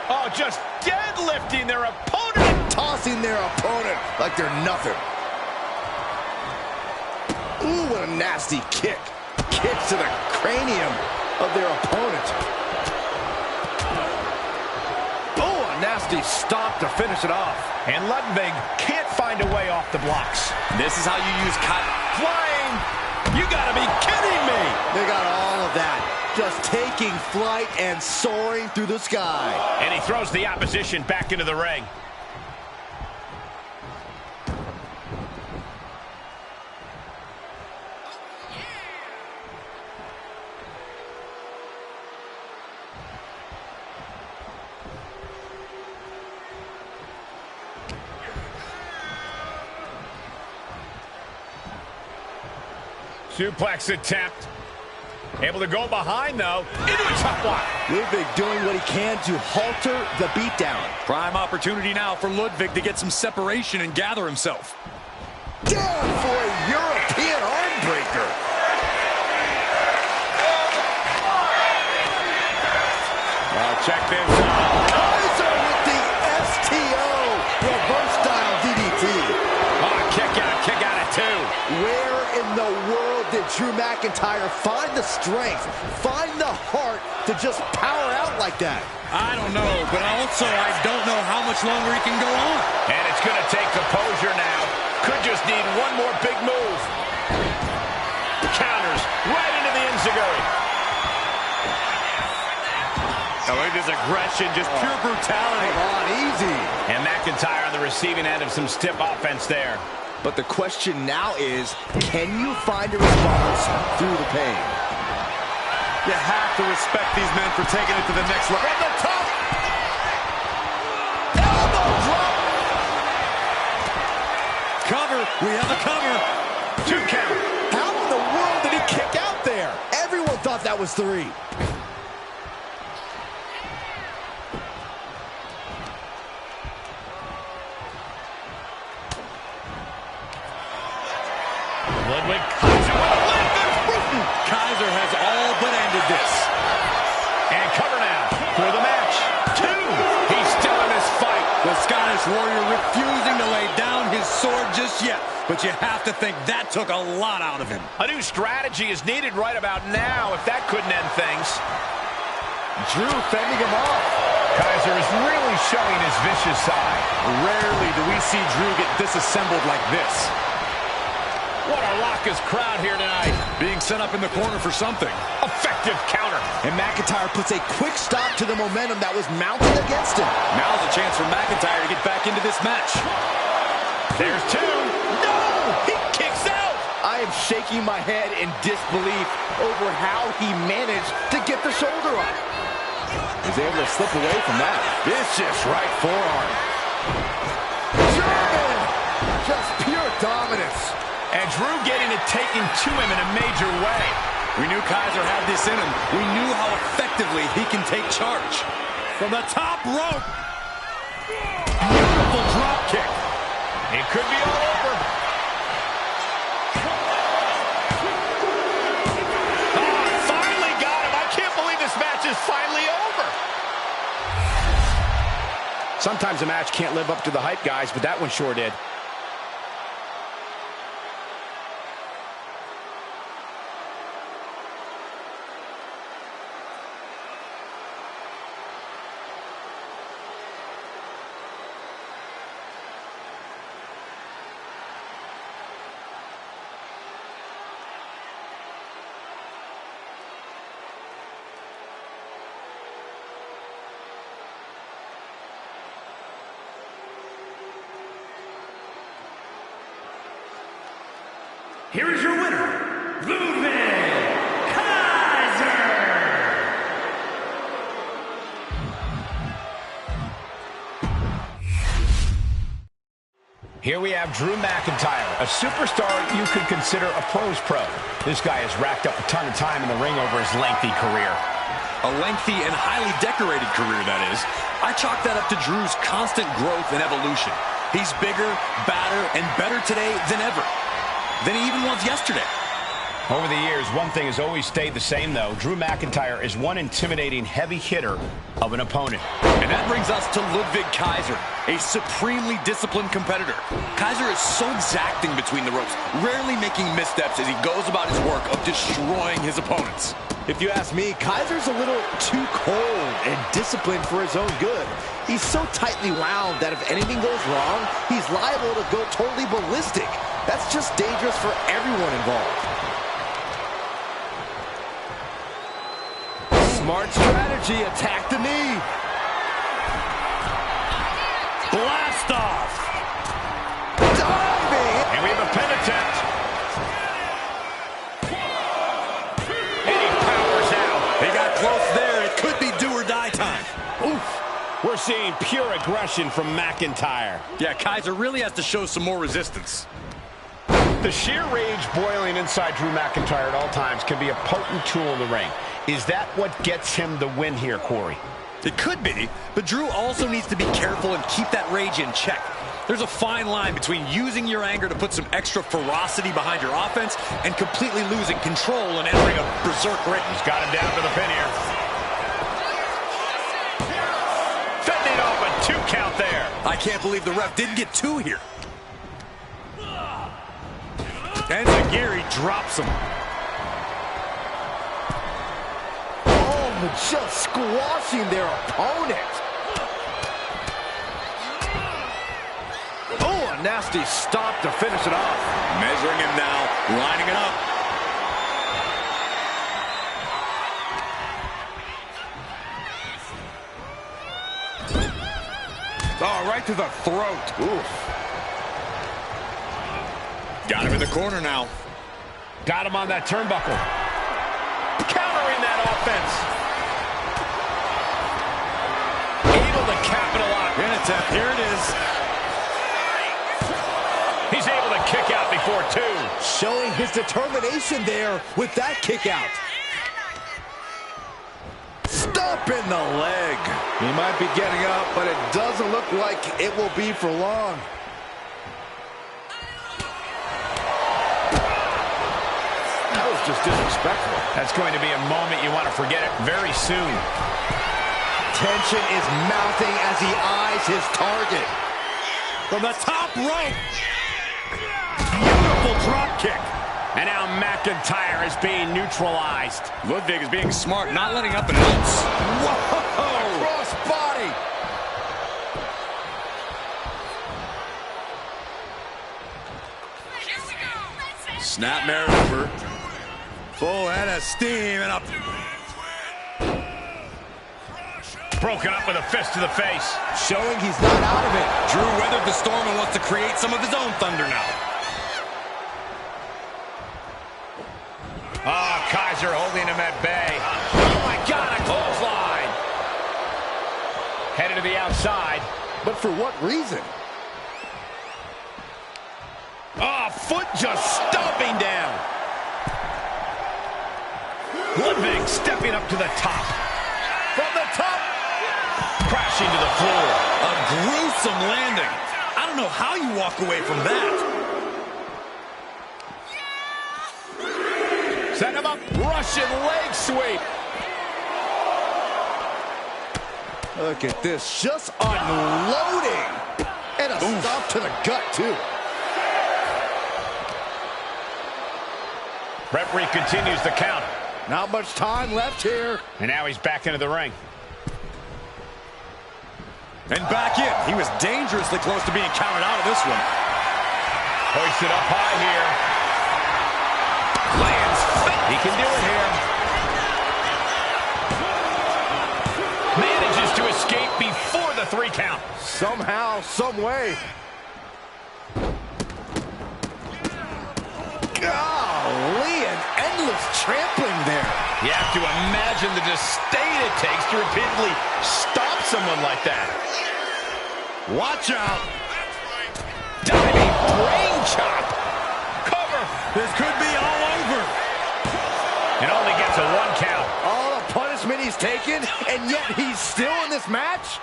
D: Oh, just deadlifting their opponent.
C: Tossing their opponent like they're nothing. Ooh, what a nasty kick. Kick to the cranium of their opponent.
D: Oh, a nasty stomp to finish it off. And Ludwig can't find a way off the blocks.
E: This is how you use
D: Flying! You gotta be kidding me!
C: They got all of that. Just taking flight and soaring through the sky.
D: And he throws the opposition back into the ring. Suplex attempt. Able to go behind, though. Into a top one.
C: Ludwig doing what he can to halter the beatdown.
E: Prime opportunity now for Ludwig to get some separation and gather himself.
C: Down for a European arm breaker.
E: Check this out.
C: Kaiser with the STO. Reverse style DDT.
D: Oh, kick out at two.
C: Where in the world did Drew McIntyre find the strength, find the heart to just power out like that?
E: I don't know, but also I don't know how much longer he can go on.
D: And it's going to take composure now. Could just need one more big move. Counters right into the enziguri.
E: Oh, look at this aggression, just pure brutality.
C: Come on, easy.
D: And McIntyre on the receiving end of some stiff offense there.
C: But the question now is, can you find a response through the pain?
E: You have to respect these men for taking it to the next level.
C: From the top. Elbow drop.
E: Cover. We have a cover.
D: 2 count.
C: How in the world did he kick out there? Everyone thought that was 3.
D: Ludwig Kaiser with a lift and Bruton.
E: Kaiser has all but ended this.
D: And cover now for the match. 2. He's still in this fight.
E: The Scottish Warrior refusing to lay down his sword just yet. But you have to think that took a lot out of him.
D: A new strategy is needed right about now if that couldn't end things.
C: Drew fending him off.
D: Kaiser is really showing his vicious side.
E: Rarely do we see Drew get disassembled like this.
D: What a raucous crowd here tonight.
E: Being set up in the corner for something.
D: Effective counter.
C: And McIntyre puts a quick stop to the momentum that was mounted against him.
E: Now's a chance for McIntyre to get back into this match.
D: There's 2. No! He
C: I am shaking my head in disbelief over how he managed to get the shoulder up. He's able to slip away from that. Vicious right forearm. German! Just pure dominance.
D: And Drew getting it taken to him in a major way.
E: We knew Kaiser had this in him. We knew how effectively he can take charge. From the top rope. Beautiful drop kick.
D: It could be all over. Finally got him. I can't believe this match is finally over. Sometimes a match can't live up to the hype, guys, but that one sure did.
A: Here is your winner, Ludwig Kaiser!
D: Here we have Drew McIntyre, a superstar you could consider a pro's pro. This guy has racked up a ton of time in the ring over his lengthy career.
E: A lengthy and highly decorated career, that is. I chalk that up to Drew's constant growth and evolution. He's bigger, badder, and better today than ever. Than he even was yesterday.
D: Over the years, one thing has always stayed the same, though. Drew McIntyre is one intimidating heavy hitter of an opponent.
E: And that brings us to Ludwig Kaiser, a supremely disciplined competitor. Kaiser is so exacting between the ropes, rarely making missteps as he goes about his work of destroying his opponents.
C: If you ask me, Kaiser's a little too cold and disciplined for his own good. He's so tightly wound that if anything goes wrong, he's liable to go totally ballistic. That's just dangerous for everyone involved. Smart strategy, attack the knee.
E: Blast off!
C: Diving!
D: And we have a pin attempt. And he powers out.
E: He got close there. It could be do or die time.
D: Oof. We're seeing pure aggression from McIntyre.
E: Yeah, Kaiser really has to show some more resistance.
D: The sheer rage boiling inside Drew McIntyre at all times can be a potent tool in the ring. Is that what gets him the win here, Corey?
E: It could be, but Drew also needs to be careful and keep that rage in check. There's a fine line between using your anger to put some extra ferocity behind your offense and completely losing control and entering a berserk rage.
D: He's got him down for the pin here. Fending off a 2 count there.
E: I can't believe the ref didn't get 2 here. And Zagiri drops him.
C: Oh, just squashing their opponent. Oh, a nasty stop to finish it off.
E: Measuring him now, lining it up. Oh, right to the throat.
C: Oof.
E: Got him in the corner now.
D: Got him on that turnbuckle. Countering that offense. Able to capitalize.
E: In attempt. Here it is.
D: He's able to kick out before 2.
C: Showing his determination there with that kick out. Stomp in the leg. He might be getting up, but it doesn't look like it will be for long. That was just disrespectful.
D: That's going to be a moment you want to forget it very soon.
C: Tension is mounting as he eyes his target.
E: From the top rope. Beautiful drop kick.
D: And now McIntyre is being neutralized.
E: Ludwig is being smart, not letting up an ounce.
C: Whoa! Cross body.
E: Snapmare over. Full head of steam and up.
D: Broken up with a fist to the face.
C: Showing he's not out of it.
E: Drew weathered the storm and wants to create some of his own thunder now.
C: Kaiser holding him at bay. Oh, my God, a clothesline.
D: Headed to the outside.
C: But for what reason? Oh, foot just stomping down.
D: Ludwig stepping up to the top.
C: From the top.
D: Crashing to the floor.
E: A gruesome landing. I don't know how you walk away from that.
C: Set him up. Russian leg sweep. Look at this. Just unloading. And a stop to the gut, too.
D: Referee continues the count.
C: Not much time left here.
D: And now he's back into the ring.
E: And back in. He was dangerously close to being counted out of this one.
D: Hoisted up high here. Lands. He can do it here. Manages to escape before the 3 count.
C: Somehow, some way. Golly, an endless trampling there.
D: You have to imagine the disdain it takes to repeatedly stop someone like that.
C: Watch out.
D: Diving brain chop. Cover.
E: This could be all over.
D: And only gets a 1 count.
C: All the punishment he's taken, and yet he's still in this match?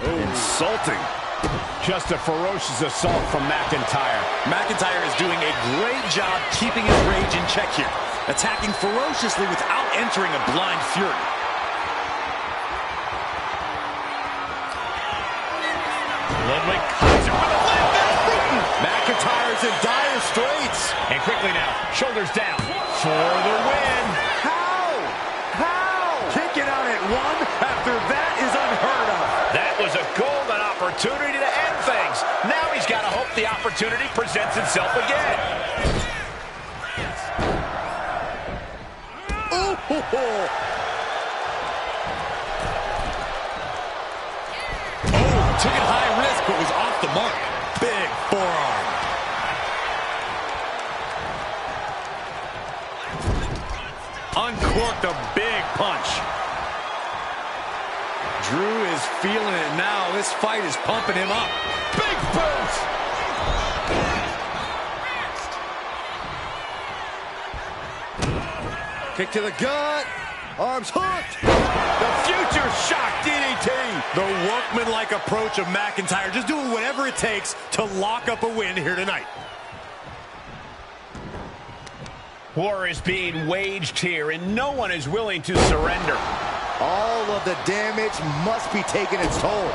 C: Insulting.
D: Just a ferocious assault from McIntyre.
E: McIntyre is doing a great job keeping his rage in check here, attacking ferociously without entering a blind fury.
D: Ludwig Kaiser with a leg there.
C: McIntyre's in dire straits.
D: And quickly now, shoulders down for the win.
C: How? How? Kicking out at 1 after that is unheard of.
D: That was a golden opportunity to end things. Now he's got to hope the opportunity presents itself again.
C: Ooh.
E: Took it high risk, but was off the mark. Big forearm. Uncorked a big punch. Drew is feeling it now. This fight is pumping him up.
C: Big boot. Kick to the gut. Arms hooked. The future shock DDT.
E: The workmanlike approach of McIntyre, just doing whatever it takes to lock up a win here tonight.
D: War is being waged here, and no one is willing to surrender.
C: All of the damage must be taking its toll.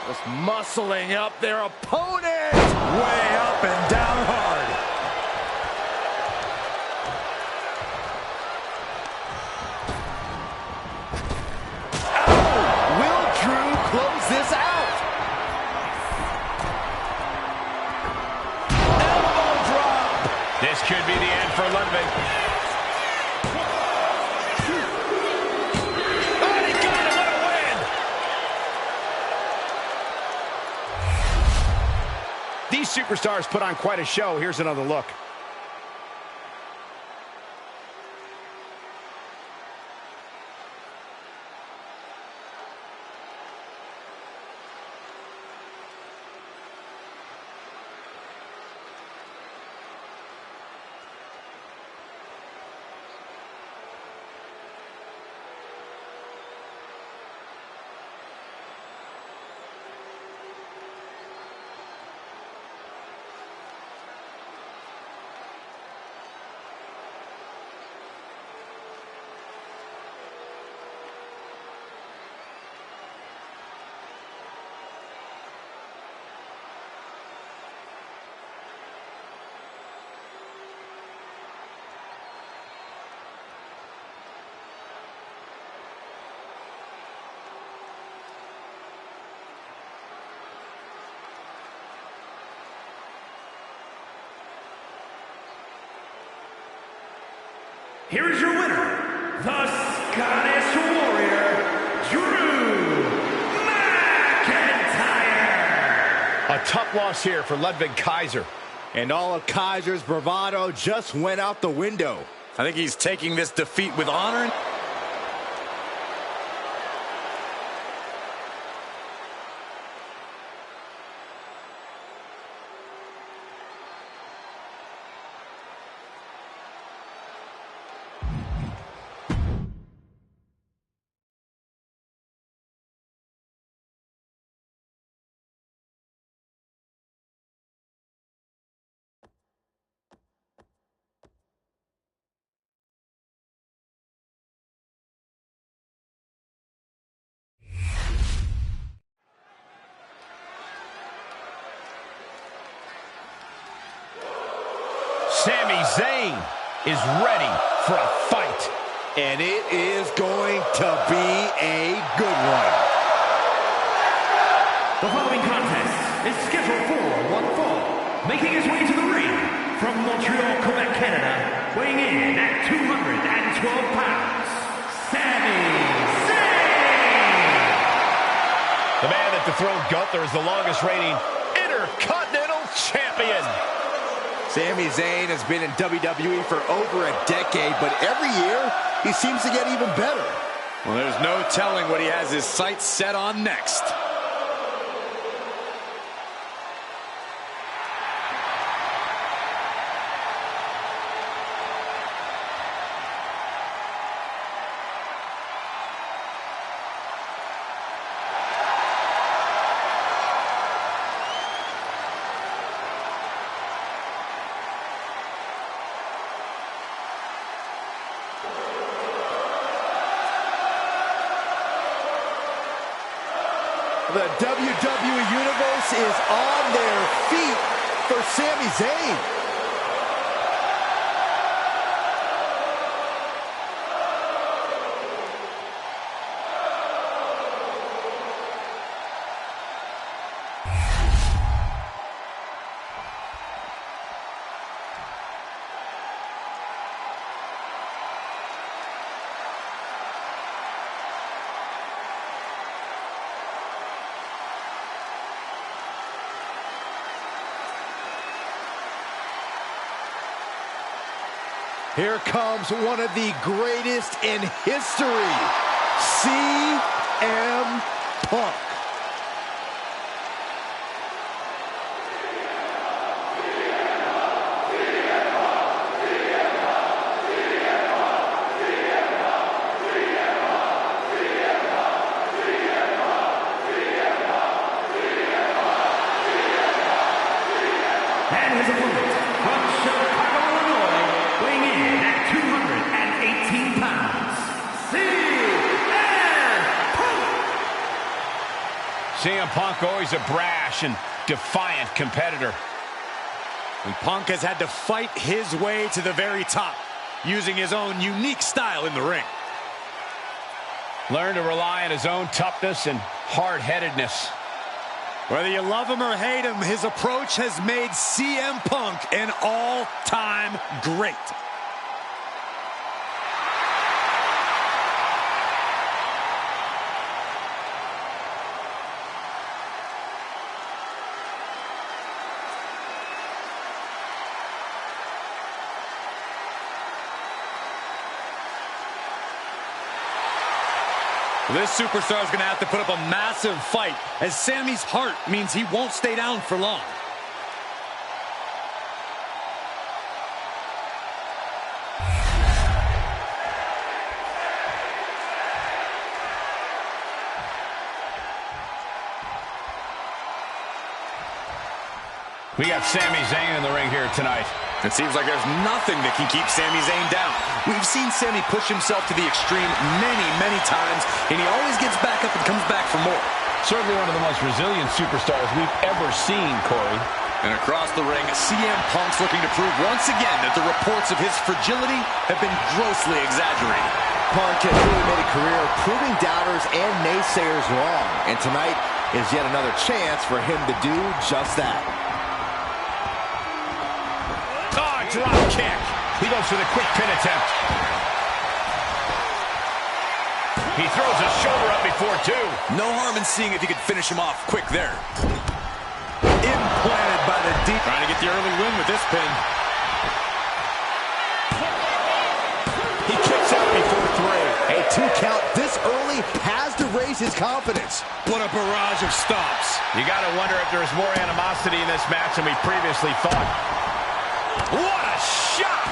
C: Just muscling up their opponent.
E: Way up and down hard.
C: Will Drew close this out? Elbow drop.
D: This could be the end for Ludwig. Oh, he got it. What a win. These superstars put on quite a show. Here's another look. Here is your winner, the Scottish Warrior, Drew McIntyre. A tough loss here for Ludwig Kaiser.
C: And all of Kaiser's bravado just went out the window.
E: I think he's taking this defeat with honor.
D: Sami Zayn is ready for a fight.
C: And it is going to be a good one.
A: The following contest is scheduled for one fall. Making his way to the ring from Montreal, Quebec, Canada, weighing in at 212 pounds, Sami Zayn!
D: The man that dethroned Gunther is the longest reigning Intercontinental Champion.
C: Sami Zayn has been in WWE for over a decade, but every year he seems to get even better.
E: Well, there's no telling what he has his sights set on next.
C: The WWE Universe is on their feet for Sami Zayn. Here comes one of the greatest in history, CM Punk.
A: And his opponent from Chicago, Illinois, weighing in at 218 pounds, CM Punk!
D: CM Punk always a brash and defiant competitor.
E: And Punk has had to fight his way to the very top, using his own unique style in the ring.
D: Learned to rely on his own toughness and hard-headedness.
E: Whether you love him or hate him, his approach has made CM Punk an all-time great. This superstar is going to have to put up a massive fight, as Sami's heart means he won't stay down for long.
D: We got Sami Zayn in the ring here tonight.
E: It seems like there's nothing that can keep Sami Zayn down. We've seen Sami push himself to the extreme many, many times, and he always gets back up and comes back for more.
D: Certainly one of the most resilient superstars we've ever seen, Corey.
E: And across the ring, CM Punk's looking to prove once again that the reports of his fragility have been grossly exaggerated.
C: Punk has really made a career of proving doubters and naysayers wrong, and tonight is yet another chance for him to do just that.
D: Drop kick. He goes for the quick pin attempt. He throws his shoulder up before two.
E: No harm in seeing if he could finish him off quick there. Implanted by the deep. Trying to get the early win with this pin.
C: He kicks out before 3. A 2 count this early has to raise his confidence.
E: What a barrage of stomps.
D: You got to wonder if there's more animosity in this match than we previously thought. What a shot!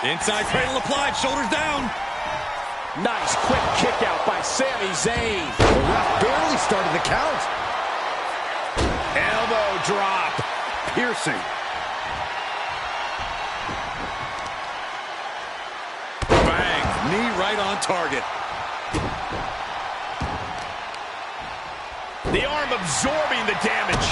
E: Inside cradle applied, shoulders down.
C: Nice quick kick out by Sami Zayn. The ref barely started the count.
D: Elbow drop.
C: Piercing.
E: Bang, knee right on target.
D: The arm absorbing the damage.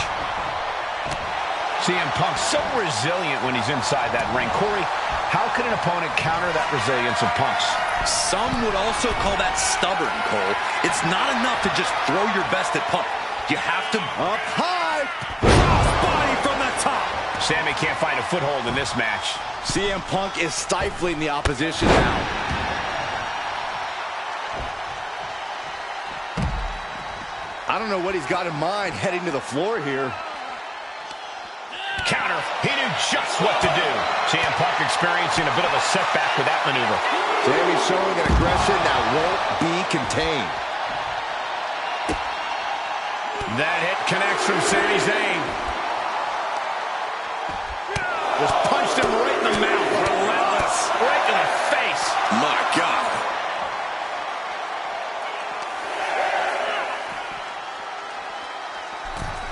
D: CM Punk so resilient when he's inside that ring. Corey, how can an opponent counter that resilience of Punk's?
B: Some would also call that stubborn, Cole. It's not enough to just throw your best at Punk. You have to...
C: Up high.
E: Body from the top.
D: Sami can't find a foothold in this match.
C: CM Punk is stifling the opposition now. I don't know what he's got in mind heading to the floor here.
D: Counter. He knew just what to do. CM Punk experiencing a bit of a setback with that maneuver.
C: Sami's showing an aggression that won't be contained.
D: That hit connects from Sami Zayn. Just punched him right in the mouth. Relentless. Right in the face.
E: My God.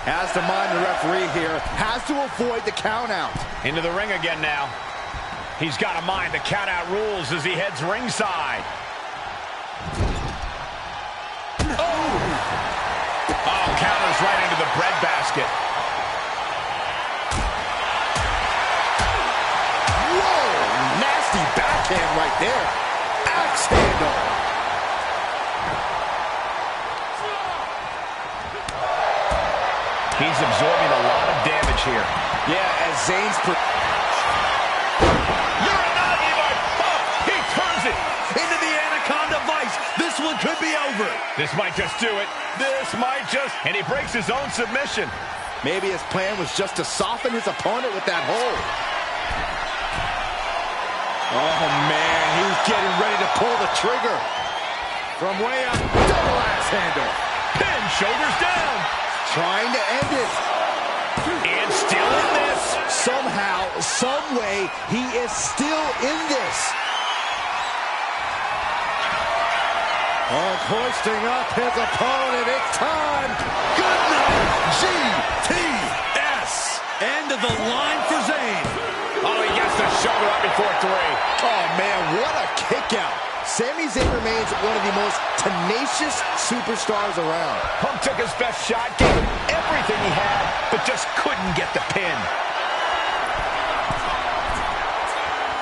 C: Has to mind the referee here. Has to avoid the count out.
D: Into the ring again now. He's got to mind the count out rules as he heads ringside. Oh, counters right into the breadbasket.
C: Whoa! Nasty backhand right there. Axe handle.
D: He's absorbing a lot of damage here.
C: Yeah, as Zayn's...
D: Uranagi by Punk. He turns it
E: Into the Anaconda Vice. This one could be over.
D: This might just do it. This might just... And he breaks his own submission.
C: Maybe his plan was just to soften his opponent with that hold. Oh, man, he's getting ready to pull the trigger. From way up, double axe handle.
D: Pin, shoulders down.
C: Trying to end it.
D: And still in this.
C: Somehow, some way, he is still in this. Punk hoisting up his opponent. It's time.
E: Good night, GTS. End of the line for Zayn.
D: Oh, he gets the shoulder up before 3.
C: Oh, man, what a kick out. Sami Zayn remains one of the most tenacious superstars around.
D: Punk took his best shot, gave him everything he had, but just couldn't get the pin.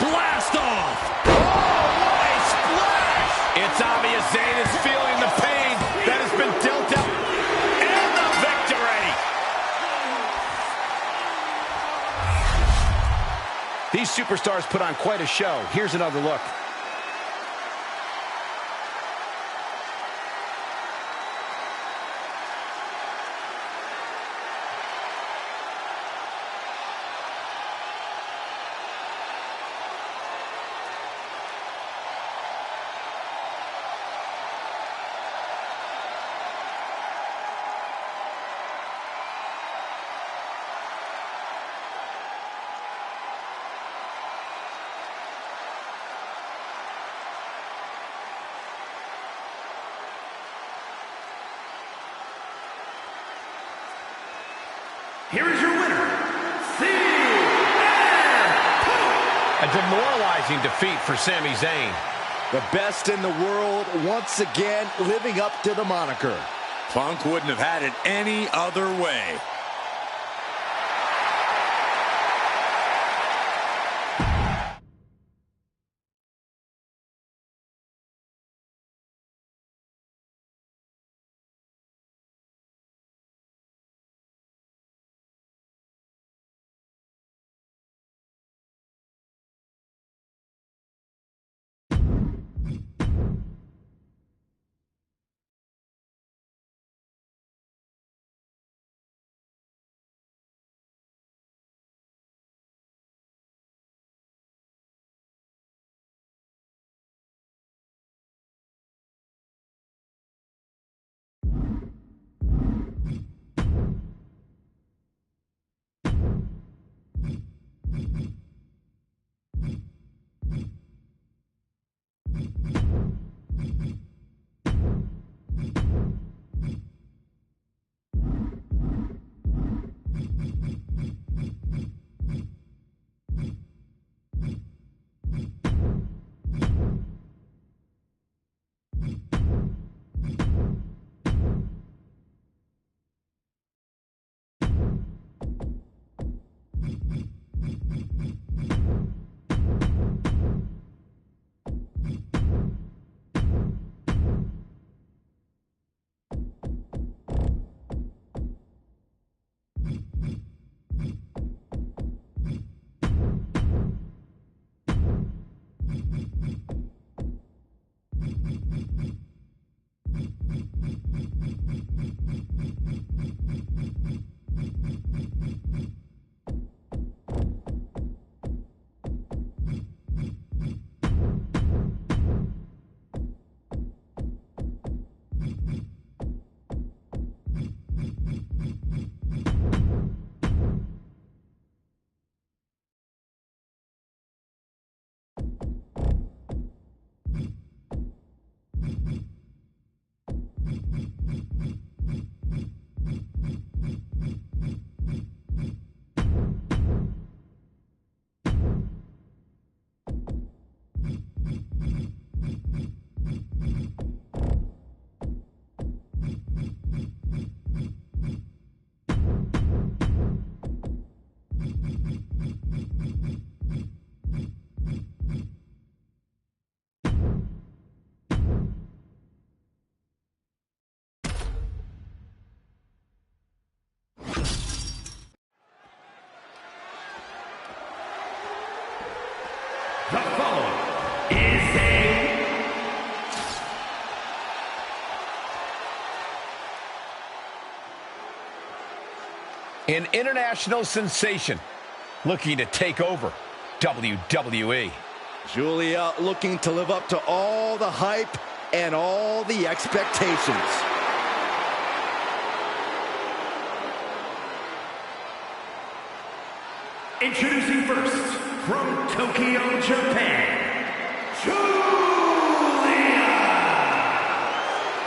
E: Blast off.
D: Oh, what a splash! It's obvious Zayn is feeling the pain that has been dealt out. And the victory! These superstars put on quite a show. Here's another look. Here is your winner, CM Punk. A demoralizing defeat for Sami Zayn.
C: The best in the world once again living up to the moniker.
E: Punk wouldn't have had it any other way.
D: An international sensation looking to take over WWE.
C: Julia looking to live up to all the hype and all the expectations.
A: Introducing first, from Tokyo, Japan, Julia!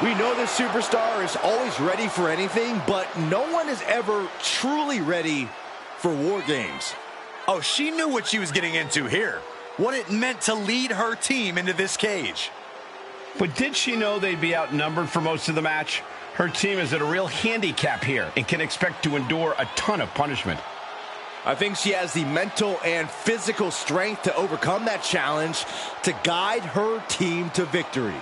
C: We know this superstar is always ready for anything, but no one is ever truly ready for War Games.
E: Oh, she knew what she was getting into here. What it meant to lead her team into this cage.
D: But did she know they'd be outnumbered for most of the match? Her team is at a real handicap here and can expect to endure a ton of punishment.
C: I think she has the mental and physical strength to overcome that challenge to guide her team to victory.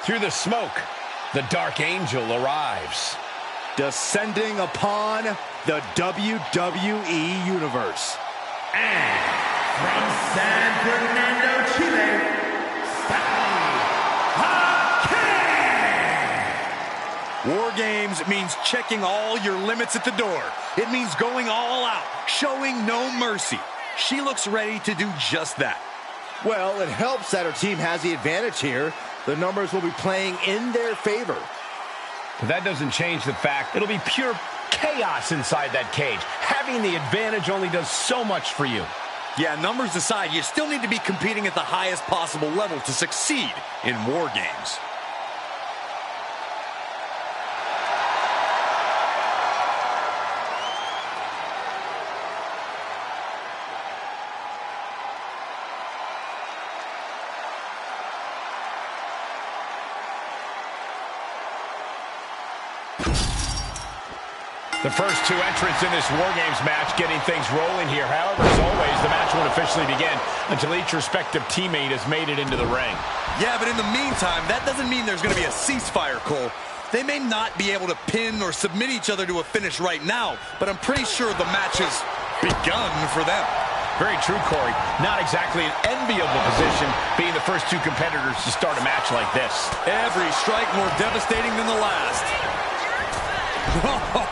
D: Through the smoke, the Dark Angel arrives.
C: Descending upon the WWE Universe.
A: And from San Fernando, Chile, Stephanie Hawkins!
E: War Games means checking all your limits at the door. It means going all out, showing no mercy. She looks ready to do just that.
C: Well, it helps that her team has the advantage here. The numbers will be playing in their favor.
D: But that doesn't change the fact it'll be pure chaos inside that cage. Having the advantage only does so much for you.
E: Yeah, numbers aside, you still need to be competing at the highest possible level to succeed in War Games.
D: The first two entrants in this War Games match getting things rolling here. However, as always, the match won't officially begin until each respective teammate has made it into the ring.
E: Yeah, but in the meantime, that doesn't mean there's going to be a ceasefire, Cole. They may not be able to pin or submit each other to a finish right now, but I'm pretty sure the match has begun for them.
D: Very true, Corey. Not exactly an enviable position being the first two competitors to start a match like this.
E: Every strike more devastating than the last.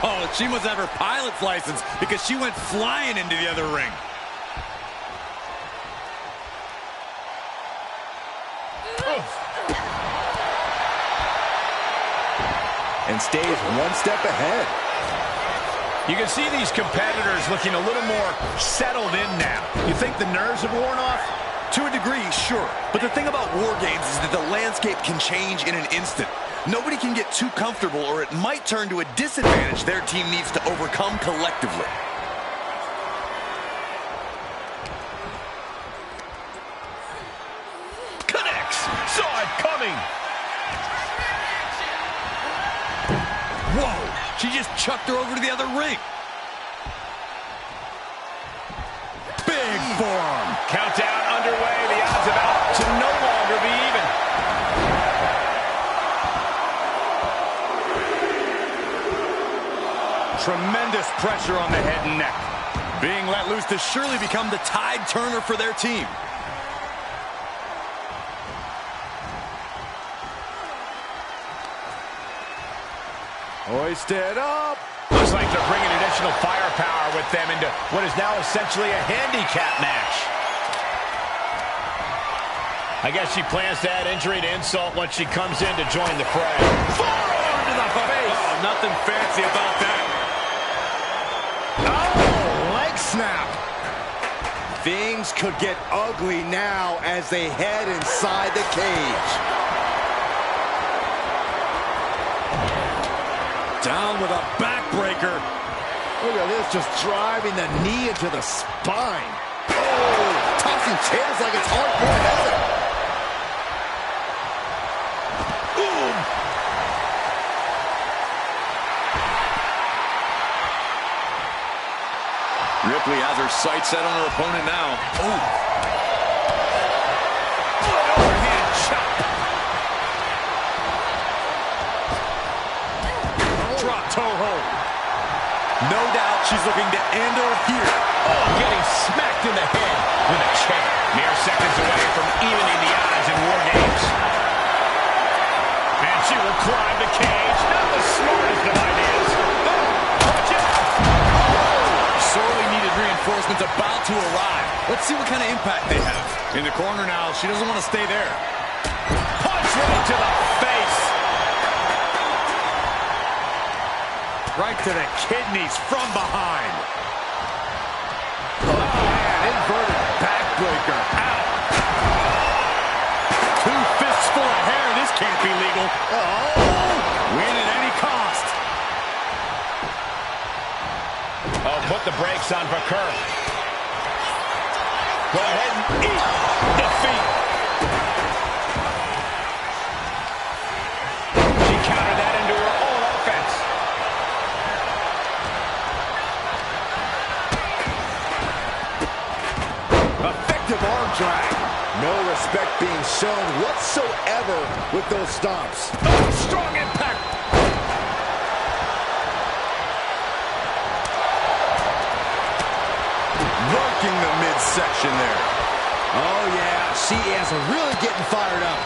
E: Oh, she must have her pilot's license because she went flying into the other ring.
C: And stays one step ahead.
D: You can see these competitors looking a little more settled in now. You think the nerves have worn off?
E: To a degree, sure. But the thing about War Games is that the landscape can change in an instant. Nobody can get too comfortable or it might turn to a disadvantage their team needs to overcome collectively.
D: Connects! Saw it coming!
E: Whoa! She just chucked her over to the other ring. Big forearm.
D: Countdown underway. The odds about to no longer be even.
E: Tremendous pressure on the head and neck. Being let loose to surely become the tide turner for their team.
C: Hoisted up.
D: Looks like they're bringing additional firepower with them into what is now essentially a handicap match. I guess she plans to add injury to insult once she comes in to join the fray. Forearm to the face.
E: Oh, nothing fancy about that.
C: Oh, leg snap. Things could get ugly now as they head inside the cage.
E: Down with a backbreaker.
C: Look at this, just driving the knee into the spine. Oh, tossing chairs like it's hardcore heaven. Boom.
E: Ripley has her sights set on her opponent now. Ooh.
D: Overhand chop.
E: Drop toe hold. No doubt she's looking to end her here.
D: Oh, getting smacked in the head with a chair. Mere seconds away from evening the odds in War Games. And she will climb the cage. Not the smartest of ideas. Watch out!
E: Sorely needed reinforcements about to arrive. Let's see what kind of impact they have. In the corner now, she doesn't want to stay there.
D: Punch right to the face.
E: Right to the kidneys from behind.
C: Oh, man, inverted backbreaker.
E: Ow. 2 fists full of hair. This can't be legal.
C: Oh!
E: Win at any cost.
D: Oh, put the brakes on for Kerr. Go ahead and eat defeat. She countered that into her own offense.
C: Effective arm drag. No respect being shown whatsoever with those stomps.
D: Oh, strong impact.
C: Working the midsection there. Oh, yeah. She is really getting fired up.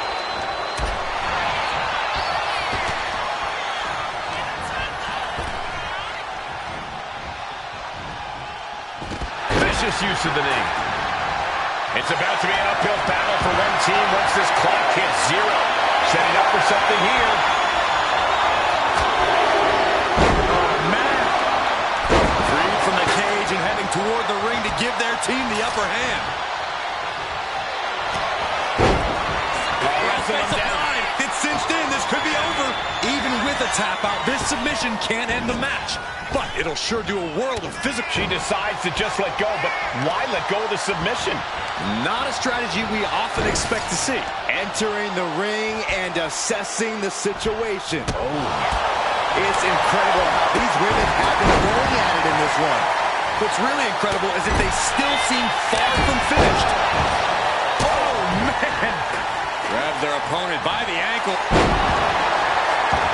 D: Vicious use of the knee. It's about to be an uphill battle for one team once this clock hits 0. Setting up for something here.
E: Oh, man. Freed from the cage and heading toward the ring to give their team the upper hand. It's cinched in. This could be over. Even with a tap out, this submission can't end the match. But it'll sure do a world of physical.
D: She decides to just let go, but why let go of the submission?
E: Not a strategy we often expect to see.
C: Entering the ring and assessing the situation. Oh, it's incredible how these women have been going at it in this one.
E: What's really incredible is that they still seem far from finished.
D: Oh, man.
E: Grabs their opponent by the ankle.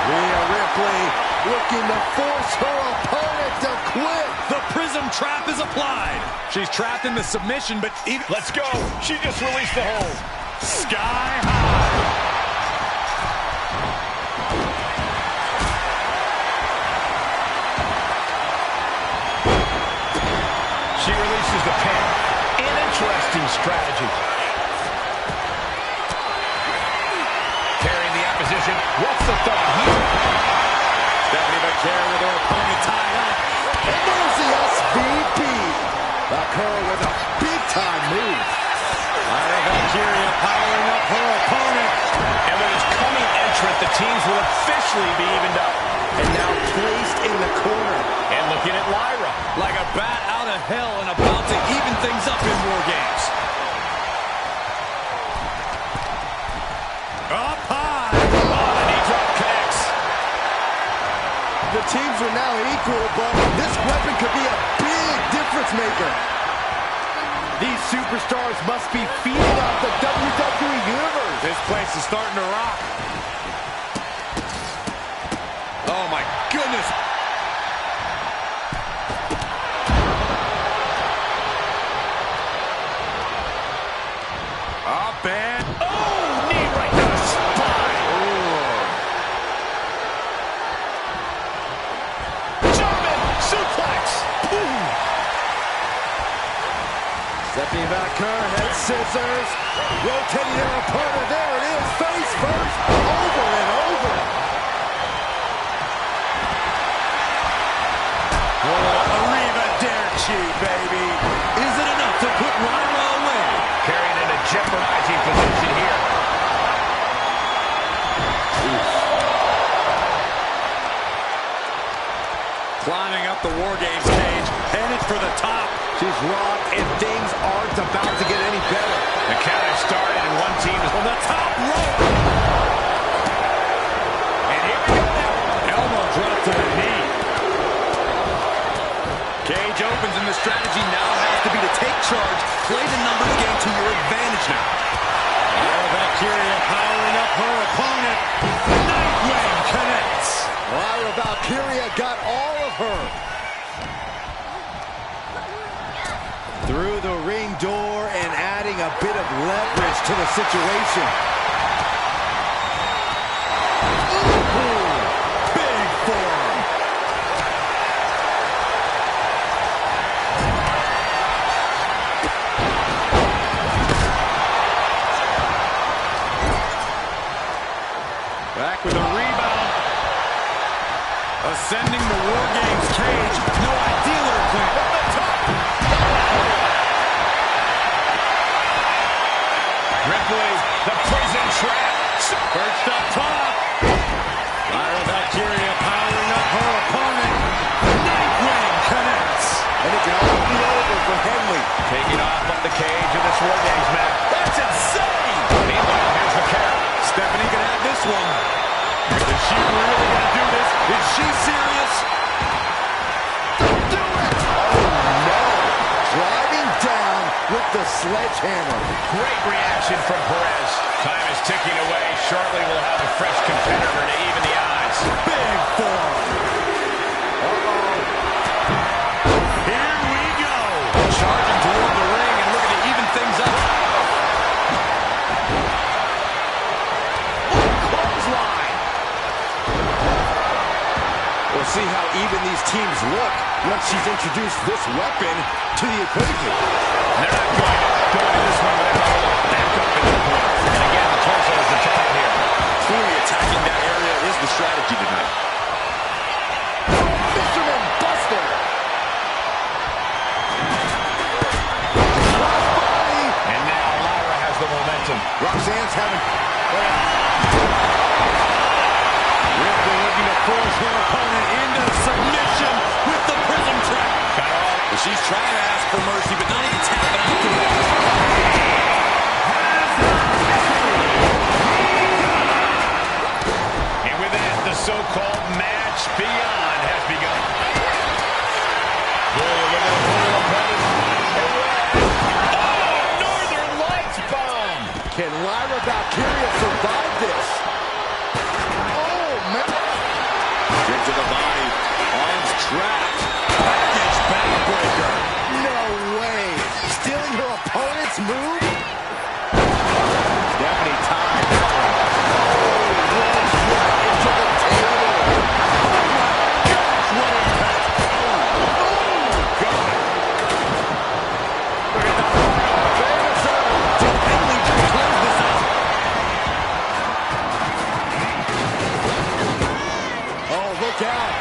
C: Rhea Ripley looking to force her opponent to quit.
E: The prism trap is applied. She's trapped in the submission, but even...
D: Let's go. She just released the hold.
E: Sky high.
D: She releases the pin. An interesting strategy. Carrying the opposition. What's the thought here?
E: Stephanie McCare with her opponent tied up.
C: And there's the SVP. Kerr with a big-time move.
E: Valkyria powering up her opponent.
D: And with his coming entrant, the teams will officially be evened up.
C: And now placed in the corner.
D: And looking at Lyra.
E: Like a bat out of hell and about to even things up in War Games. Up high.
D: Oh, the knee drop connects.
C: The teams are now equal, but this weapon could be a big difference maker. These superstars must be feeding off the WWE Universe.
E: This place is starting to rock. Oh, my goodness. Up and...
D: Oh, knee right to the spine. German suplex.
C: Stephanie McCare, head scissors. Rotating their opponent. There it is. Face first. Over and over.
E: Arrivederci, baby. Is it enough to put Lyra away?
D: Carrying in a jeopardizing position here.
E: Climbing up the War Games cage, headed for the top.
C: She's rocked, and things aren't about to get any better.
D: The count has started, and one team is
E: On the top rope.
D: And here we go now.
E: Elbow drop to the knee. Cage opens, and the strategy now
B: to be to take charge, play the numbers game to your advantage now.
E: Valkyria powering up her opponent. Nightwing connects.
C: Lyra Valkyria got all of her. Through the ring door and adding a bit of leverage to the situation. Ooh, big forearm.
E: Back with a rebound. Ascending the War Games cage. No idea what her plan. At the top.
D: Ripley, the prison trap.
E: Perched up top. Lyra Valkyria powering up her opponent. Nightwing connects.
C: And it can all be over for Henley.
D: Taking off the cage in this War Games match. That's insane! Meanwhile, here's the count.
E: Stephanie can have this one. Is she really going to do this? Is she serious?
C: Do it! Oh, no! Driving down with the sledgehammer.
D: Great reaction from Perez. Time is ticking away. Shortly we'll have a fresh competitor to even the odds.
E: Big forearm. Here we go. Charging toward the ring and looking to even things up.
D: Clothesline.
C: We'll see how even these teams look once she's introduced this weapon to the equation.
D: They're not going to this one without a little backup in the corner. And again, the torso is the target here.
B: Clearly attacking that area is the strategy tonight.
C: Fisherman Buster. Crossbody.
D: And now Lyra has the momentum.
C: Roxanne's having...
E: Ripley looking to force her opponent into submission with the prism trap.
B: She's trying to ask for mercy, but not even tapping out to it.
D: And with that, the so-called match beyond has begun. Oh, Northern Lights bomb!
C: Can Lyra Valkyria survive this? Oh, man.
B: Straight to the body. Arms trapped. Package backbreaker.
C: No way. Stealing her opponent's move?
B: Stephanie tied.
C: Runs right into the table. Oh, my gosh, what impact. Oh, God. Look at that. Famous
B: Did Henley just close this out?
C: Oh, look out.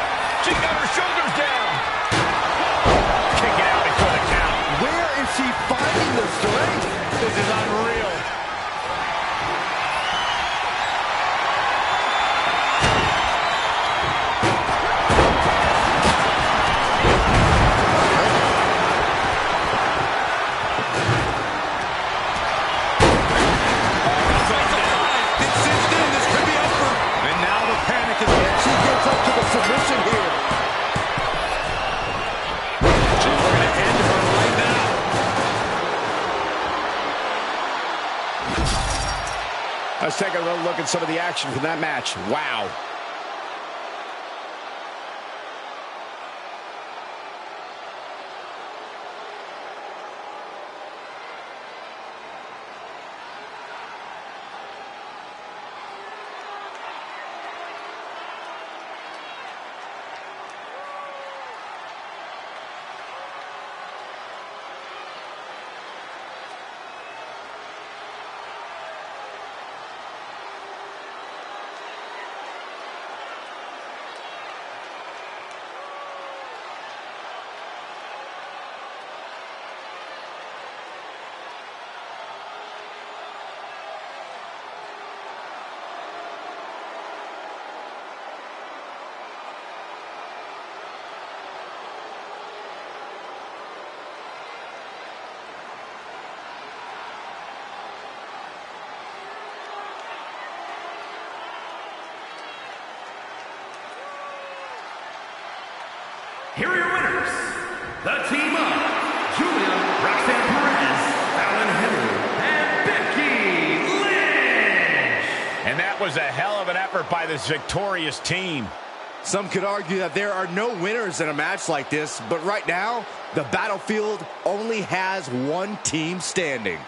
D: She got her shoulders down. Kick it out before the count.
C: Where is she finding the strength?
D: This is unreal.
E: It's cinched in. This could be over. And now the panic is there.
C: She gets up to the submission here.
E: She's looking to end her right now.
D: Let's take a little look at some of the action from that match. Wow.
A: Here are your winners, the team of Julia
D: was a hell of an effort by this victorious team.
C: Some could argue that there are no winners in a match like this, but right now, the battlefield only has one team standing.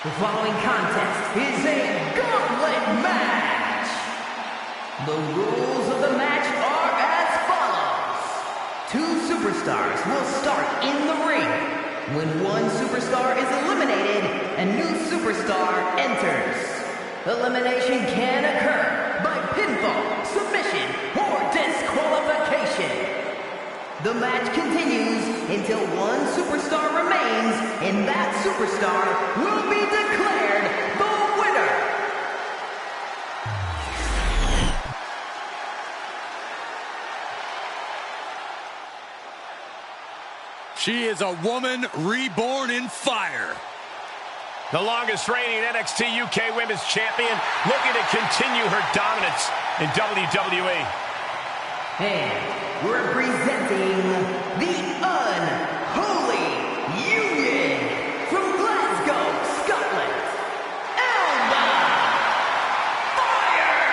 A: The following contest is a gauntlet match. The rules of the match are as follows. Two superstars will start in the ring. When one superstar is eliminated, a new superstar enters. Elimination can occur by pinfall, submission, or disqualification. The match continues until one superstar remains, and that superstar will be declared the winner.
E: She is a woman reborn in fire.
D: The longest reigning NXT UK Women's Champion, looking to continue her dominance in WWE.
A: And representing the Unholy Union from Glasgow, Scotland, Alba Fire!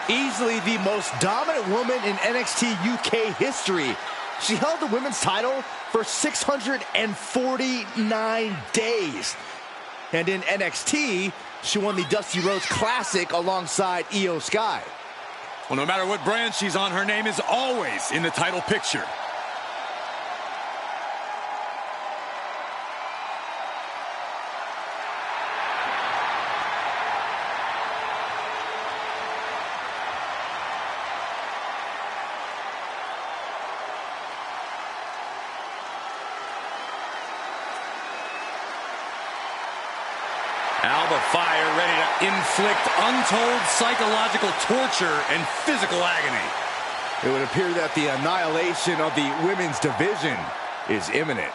C: Easily the most dominant woman in NXT UK history. She held the women's title for 649 days. And in NXT, she won the Dusty Rhodes Classic alongside Io Sky.
E: Well, no matter what brand she's on, her name is always in the title picture. Alba Fire ready to inflict untold psychological torture and physical agony.
C: It would appear that the annihilation of the women's division is imminent.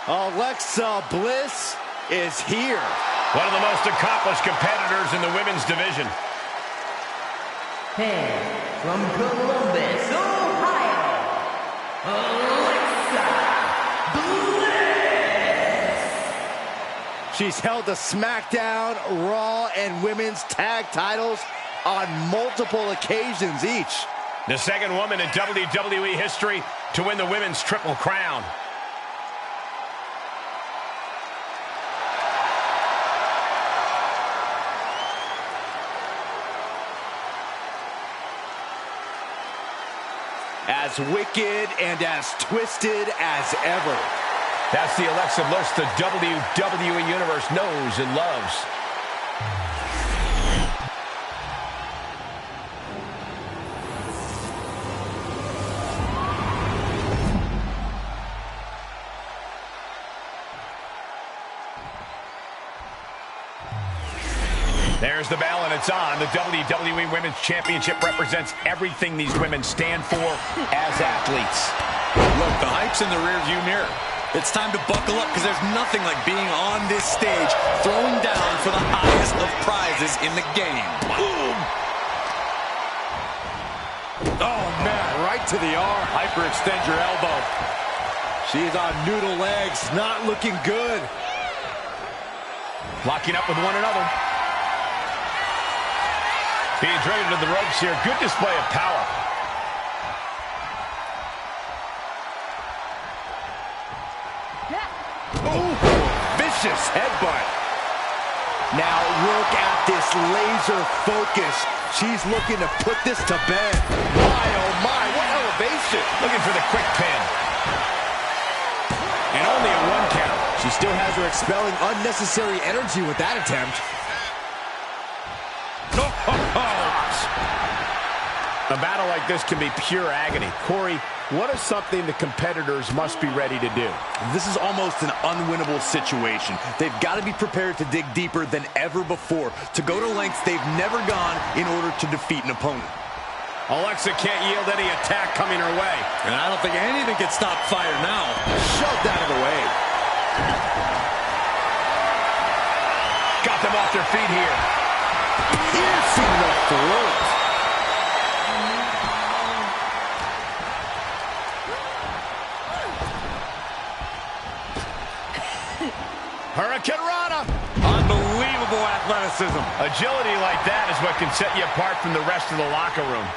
C: Alexa Bliss is here.
D: One of the most accomplished competitors in the women's division.
A: And from Columbus, Ohio, Alexa
C: She's held the SmackDown, Raw, and Women's Tag titles on multiple occasions each.
D: The second woman in WWE history to win the Women's Triple Crown.
C: As wicked and as twisted as ever.
D: That's the Alexa Bliss the WWE Universe knows and loves. There's the bell, and it's on. The WWE Women's Championship represents everything these women stand for as athletes.
E: Look, the hype's in the rearview mirror. It's time to buckle up because there's nothing like being on this stage, throwing down for the highest of prizes in the game. Boom!
C: Oh, man, right to the arm.
E: Hyperextend your elbow.
C: She's on noodle legs, not looking good.
D: Locking up with one another. Being driven to the ropes here. Good display of power.
C: Oh, vicious headbutt. Now look at this laser focus. She's looking to put this to bed. My, oh my, what elevation.
D: Looking for the quick pin. And only a 1 count.
C: She still has her expelling unnecessary energy with that attempt.
D: A battle like this can be pure agony. Corey, what is something the competitors must be ready to do?
B: This is almost an unwinnable situation. They've got to be prepared to dig deeper than ever before, to go to lengths they've never gone in order to defeat an opponent.
D: Alexa can't yield any attack coming her way.
E: And I don't think anything can stop fire now.
C: Shoved out of the way.
D: Got them off their feet here.
C: Piercing the throat.
D: Hurricane Rana.
E: Unbelievable athleticism.
D: Agility like that is what can set you apart from the rest of the locker room.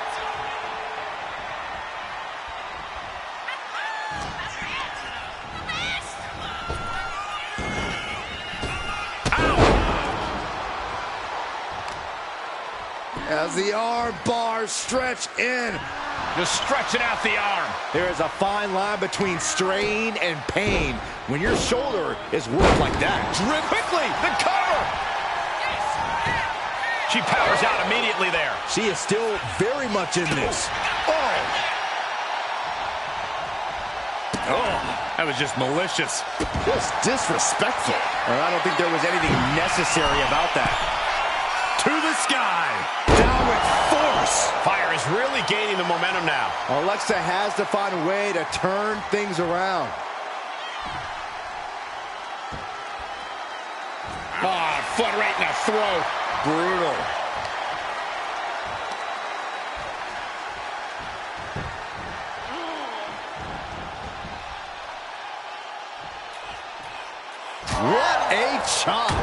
C: As the arm bars stretch in.
D: Just stretching out the arm.
C: There is a fine line between strain and pain when your shoulder is worked like that.
D: Drip quickly, the cover. She powers out immediately there.
C: She is still very much in this.
E: Oh, that was just malicious.
C: Just disrespectful. I don't think there was anything necessary about that.
E: To the sky.
C: Down with force.
D: Fire is really gaining the momentum now.
C: Alexa has to find a way to turn things around.
D: Foot right in the throat.
C: Brutal. What a chop.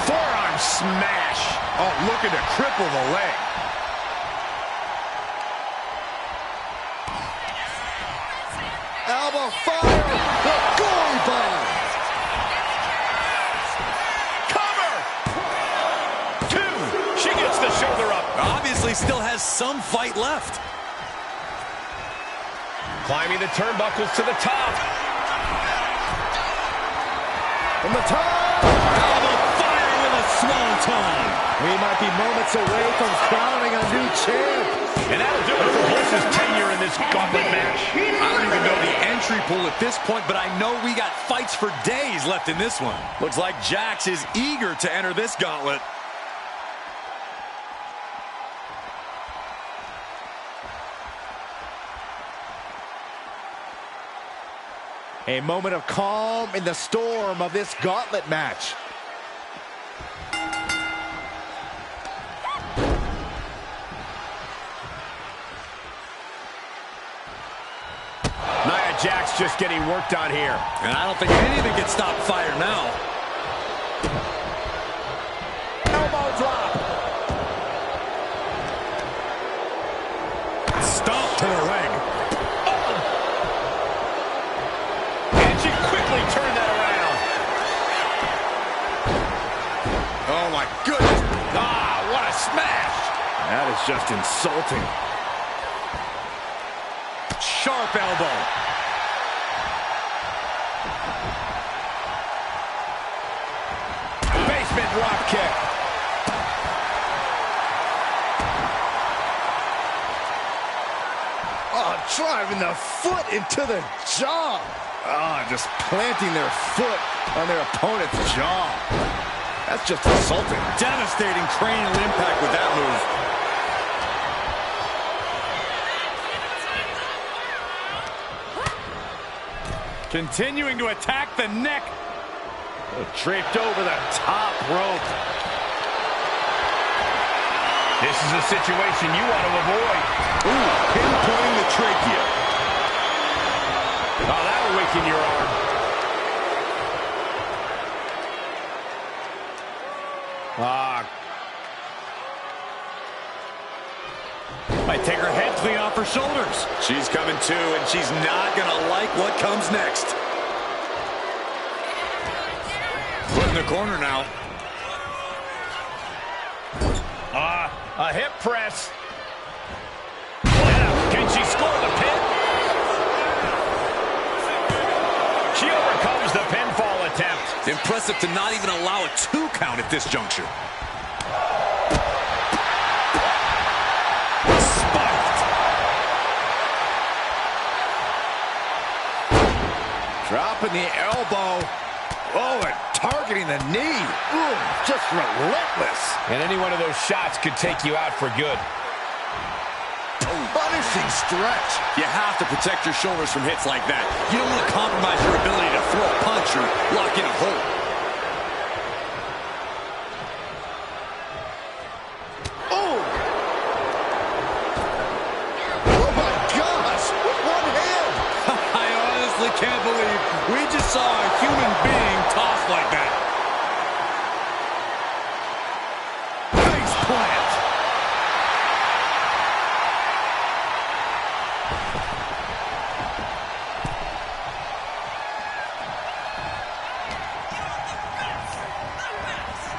D: Forearm smash.
C: Oh, looking to cripple the leg. Elbow fire. The goalie bomb.
D: Cover. 2. She gets the shoulder up.
E: Obviously still has some fight left.
D: Climbing the turnbuckles to the top.
C: From the top.
E: Elbow fire with a swanton.
C: We might be moments away from crowning a new champ.
D: And that'll do it for Bliss's tenure in this gauntlet match.
E: I don't even know the entry pool at this point, but I know we got fights for days left in this one. Looks like Jax is eager to enter this gauntlet.
C: A moment of calm in the storm of this gauntlet match.
D: Nia Jax just getting worked on here.
E: And I don't think anything can stop fire now.
C: to the leg.
D: And she quickly turned that around.
C: Oh, my goodness.
D: Ah, what a smash.
C: That is just insulting.
E: Sharp elbow.
D: Basement drop kick.
C: Oh, driving the foot into the jaw. Oh, just planting their foot on their opponent's jaw. That's just insulting.
E: Devastating cranial impact with that move. Continuing to attack the neck.
C: Draped over the top rope.
D: This is a situation you want to avoid.
C: Ooh, pinpointing the trachea.
D: Oh, that'll weaken your arm.
E: Might take her head clean off her shoulders. She's coming too, and she's not going to like what comes next. Put in the corner now.
D: A hip press. Can she score the pin? She overcomes the pinfall attempt.
E: Impressive to not even allow a 2 count at this juncture. Spiked.
C: Dropping the elbow. Oh, and targeting the knee. Ooh, just relentless.
D: And any one of those shots could take you out for good.
C: Punishing stretch.
E: You have to protect your shoulders from hits like that. You don't want to compromise your ability to throw a punch or lock in a hold.
C: Oh! Oh my gosh! With one hand!
E: I honestly can't believe we just saw a human being tossed like that. Face plant.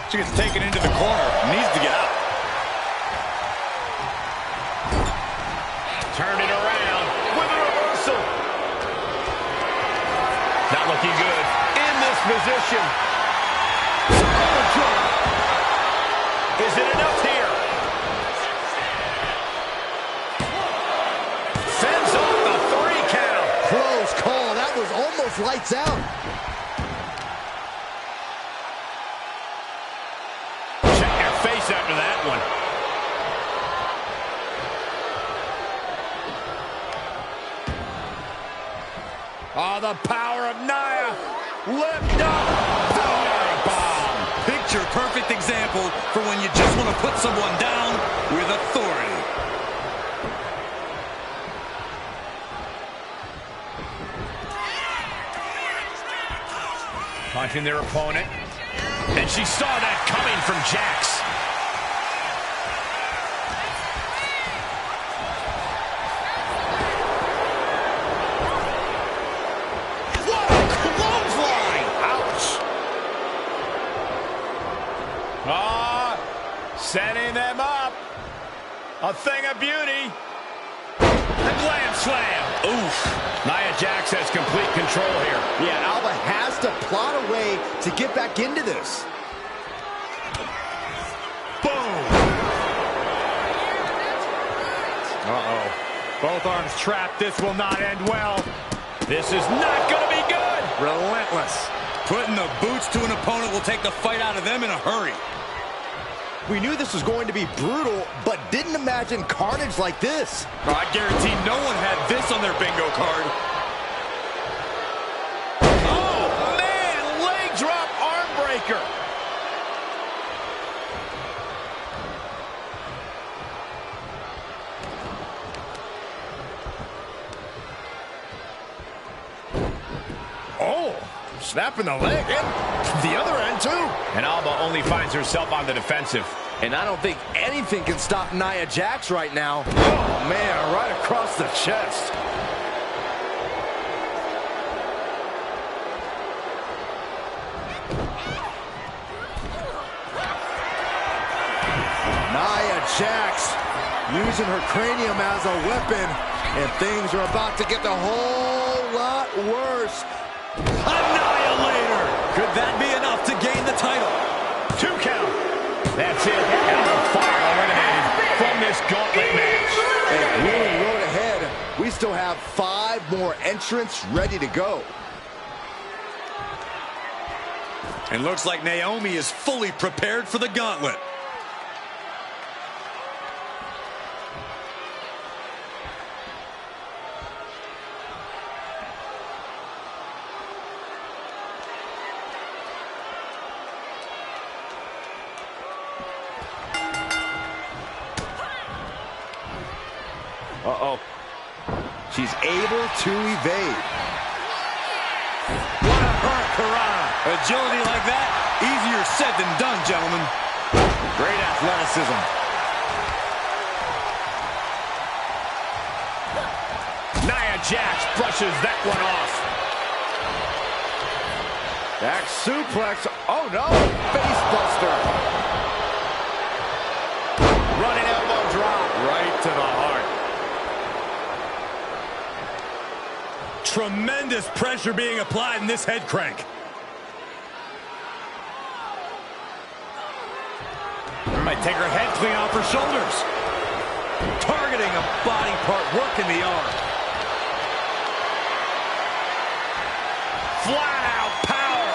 E: She gets taken into the corner. Needs to get out.
D: Turn it around with a reversal. Not looking good in this position. Is it enough here? Sends off the 3 count.
C: Close call. That was almost lights out.
D: Check your face after that one.
C: Oh, the power of Nia. Lift up. Power bomb.
E: Picture perfect example for when you just want to put someone down with authority.
D: Punching their opponent. And she saw that coming from Jax.
C: What a clothesline. Ouch.
D: Setting them up. A thing of beauty. The glam slam.
E: Oof.
D: Nia Jax has complete control here.
C: Yeah, Alba has to plot a way to get back into this.
E: Boom. Uh-oh. Both arms trapped. This will not end well.
D: This is not going to be good.
E: Relentless. Putting the boots to an opponent will take the fight out of them in a hurry.
C: We knew this was going to be brutal, but didn't imagine carnage like this.
E: I guarantee no one had this on their bingo card.
D: Oh, man, leg drop arm breaker.
C: Oh, snapping the leg and the other end too.
D: And Alba only finds herself on the defensive.
C: And I don't think anything can stop Nia Jax right now. Oh, man, right across the chest. Nia Jax using her cranium as a weapon, and things are about to get a whole lot worse.
E: Annihilator! Could that be enough to gain the title?
D: 2 count. That's it. Hell Fire eliminated from this gauntlet match.
C: And grueling road ahead. We still have 5 more entrants ready to go.
E: And looks like Naomi is fully prepared for the gauntlet.
C: Uh-oh. She's able to evade.
E: What a hurricanrana. Agility like that, easier said than done, gentlemen.
C: Great athleticism.
D: Nia Jax brushes that one off.
C: Back suplex. Oh, no. Face buster.
D: Running elbow drop.
E: Right to the heart. Tremendous pressure being applied in this head crank. Might take her head clean off her shoulders. Targeting a body part, working the arm.
D: Flat out power.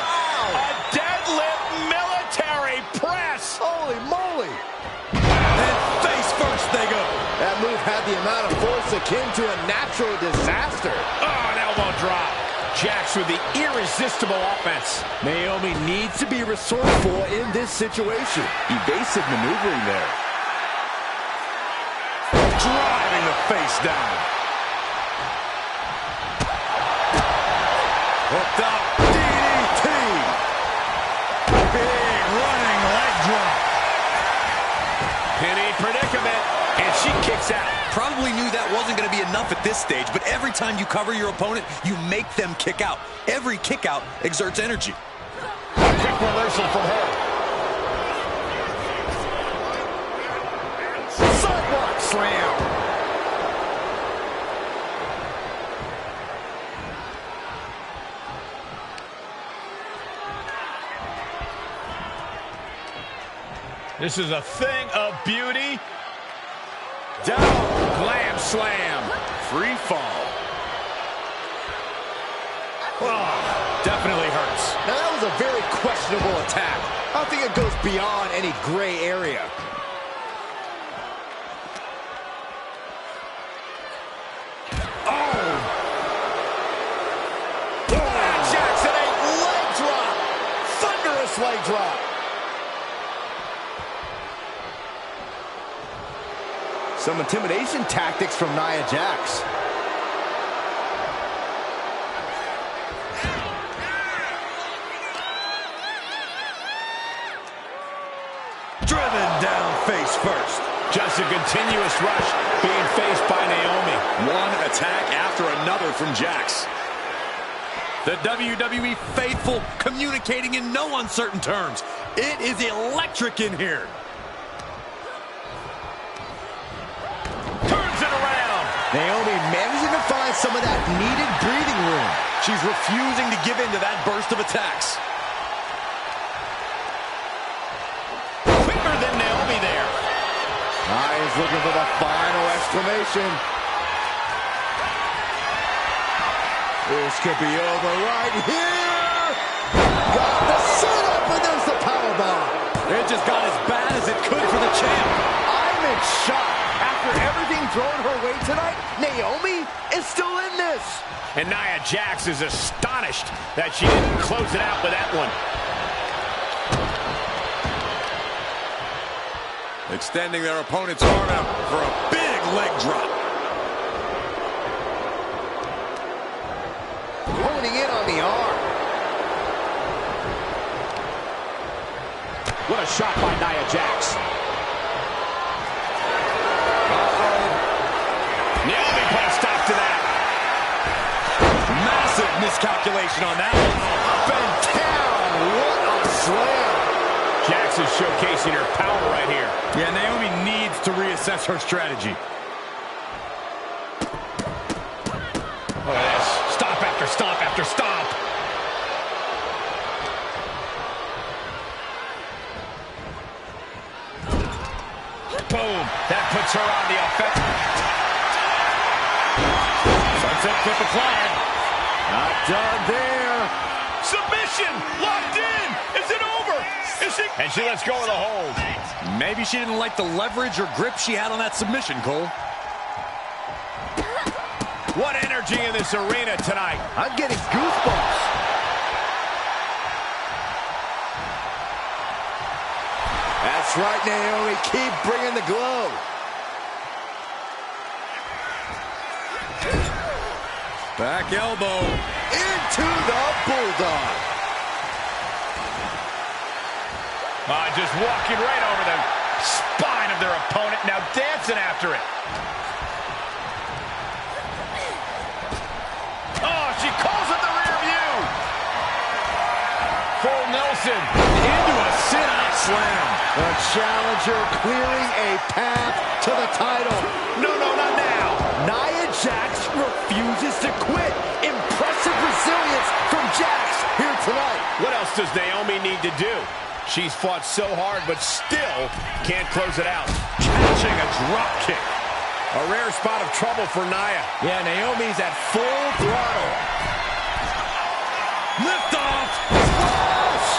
D: A deadlift military press.
C: Holy moly.
E: And face first they go.
C: That move had the amount of force akin to a natural disaster.
D: Oh, an elbow drop. Jax with the irresistible offense.
C: Naomi needs to be resourceful in this situation. Evasive maneuvering there.
E: Driving the face down. Hooked up. DDT. Big running leg drop.
D: Penny predicament. And she kicks out.
B: Probably knew that wasn't going to be enough at this stage, but every time you cover your opponent, you make them kick out. Every kick out exerts energy.
D: Quick reversal from her.
C: Sidewalk slam.
D: This is a thing of beauty. Down, glam slam, free fall. Oh, definitely hurts.
C: Now that was a very questionable attack. I don't think it goes beyond any gray area.
D: Oh! Jackson, a leg drop. Thunderous leg drop.
C: Some intimidation tactics from Nia Jax.
E: Driven down face first.
D: Just a continuous rush being faced by Naomi.
E: One attack after another from Jax. The WWE faithful communicating in no uncertain terms. It is electric in here.
D: Turns it around.
C: Naomi managing to find some of that needed breathing room.
E: She's refusing to give in to that burst of attacks.
D: Quicker than Naomi there.
C: Nia's looking for the final exclamation. This could be over right here. Got the setup, and there's the powerbomb.
E: It just got as bad as it could for the champ.
C: I'm in shock. After everything thrown her way tonight, Naomi is still in this.
D: And Nia Jax is astonished that she didn't close it out with that one.
E: Extending their opponent's arm out for a big leg drop.
C: Honing in on the arm.
D: What a shot by Nia Jax.
E: miscalculation on that one.
C: Up and down. What a slam.
D: Jax is showcasing her power right here.
E: Yeah, Naomi needs to reassess her strategy.
D: Look at this. Stop after stop after stop. Boom. That puts her on the offensive.
E: Sunset flip a flag.
C: Not done there.
D: Submission. Locked in. Is it over? Is she? And she lets go of the hold.
E: Maybe she didn't like the leverage or grip she had on that submission, Cole.
D: What energy in this arena tonight.
C: I'm getting goosebumps. That's right, Naomi. Keep bringing the glow.
E: Back elbow.
C: Into the bulldog.
D: Just walking right over the spine of their opponent. Now dancing after it. Oh, she calls it the rear view. Full Nelson into a sit-out slam.
C: The challenger clearing a path to the title.
D: No, not now.
C: Nia Jax refuses to quit. Impressive resilience from Jax here tonight.
D: What else does Naomi need to do? She's fought so hard, but still can't close it out.
E: Catching a drop kick.
D: A rare spot of trouble for Nia.
C: Yeah, Naomi's at full throttle.
E: Lift off.
C: Splash!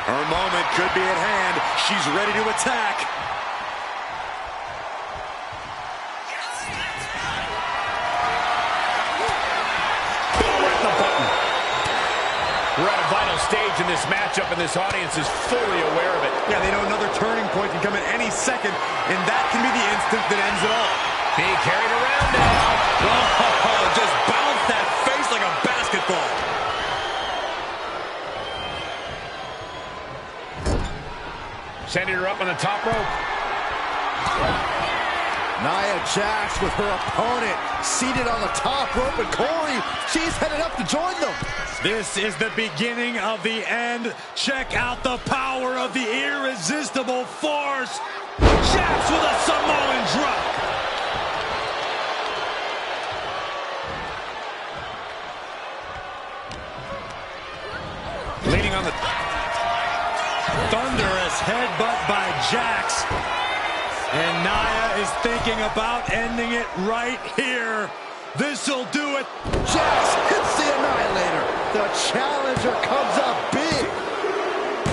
E: Her moment could be at hand. She's ready to attack.
D: We're at a vital stage in this matchup, and this audience is fully aware of it.
E: Yeah, they know another turning point can come at any second, and that can be the instant that ends it all.
D: Being carried around now.
E: Oh, just bounced that face like a basketball.
D: Sending her up on the top rope.
C: Nia Jax with her opponent seated on the top rope, and Corey, she's headed up to join them.
E: This is the beginning of the end. Check out the power of the irresistible force. Jax with a Samoan drop. Leading on the thunderous headbutt by Jax. And Nia is thinking about ending it right here. This'll do it.
C: Jax hits the Annihilator. The challenger comes up big.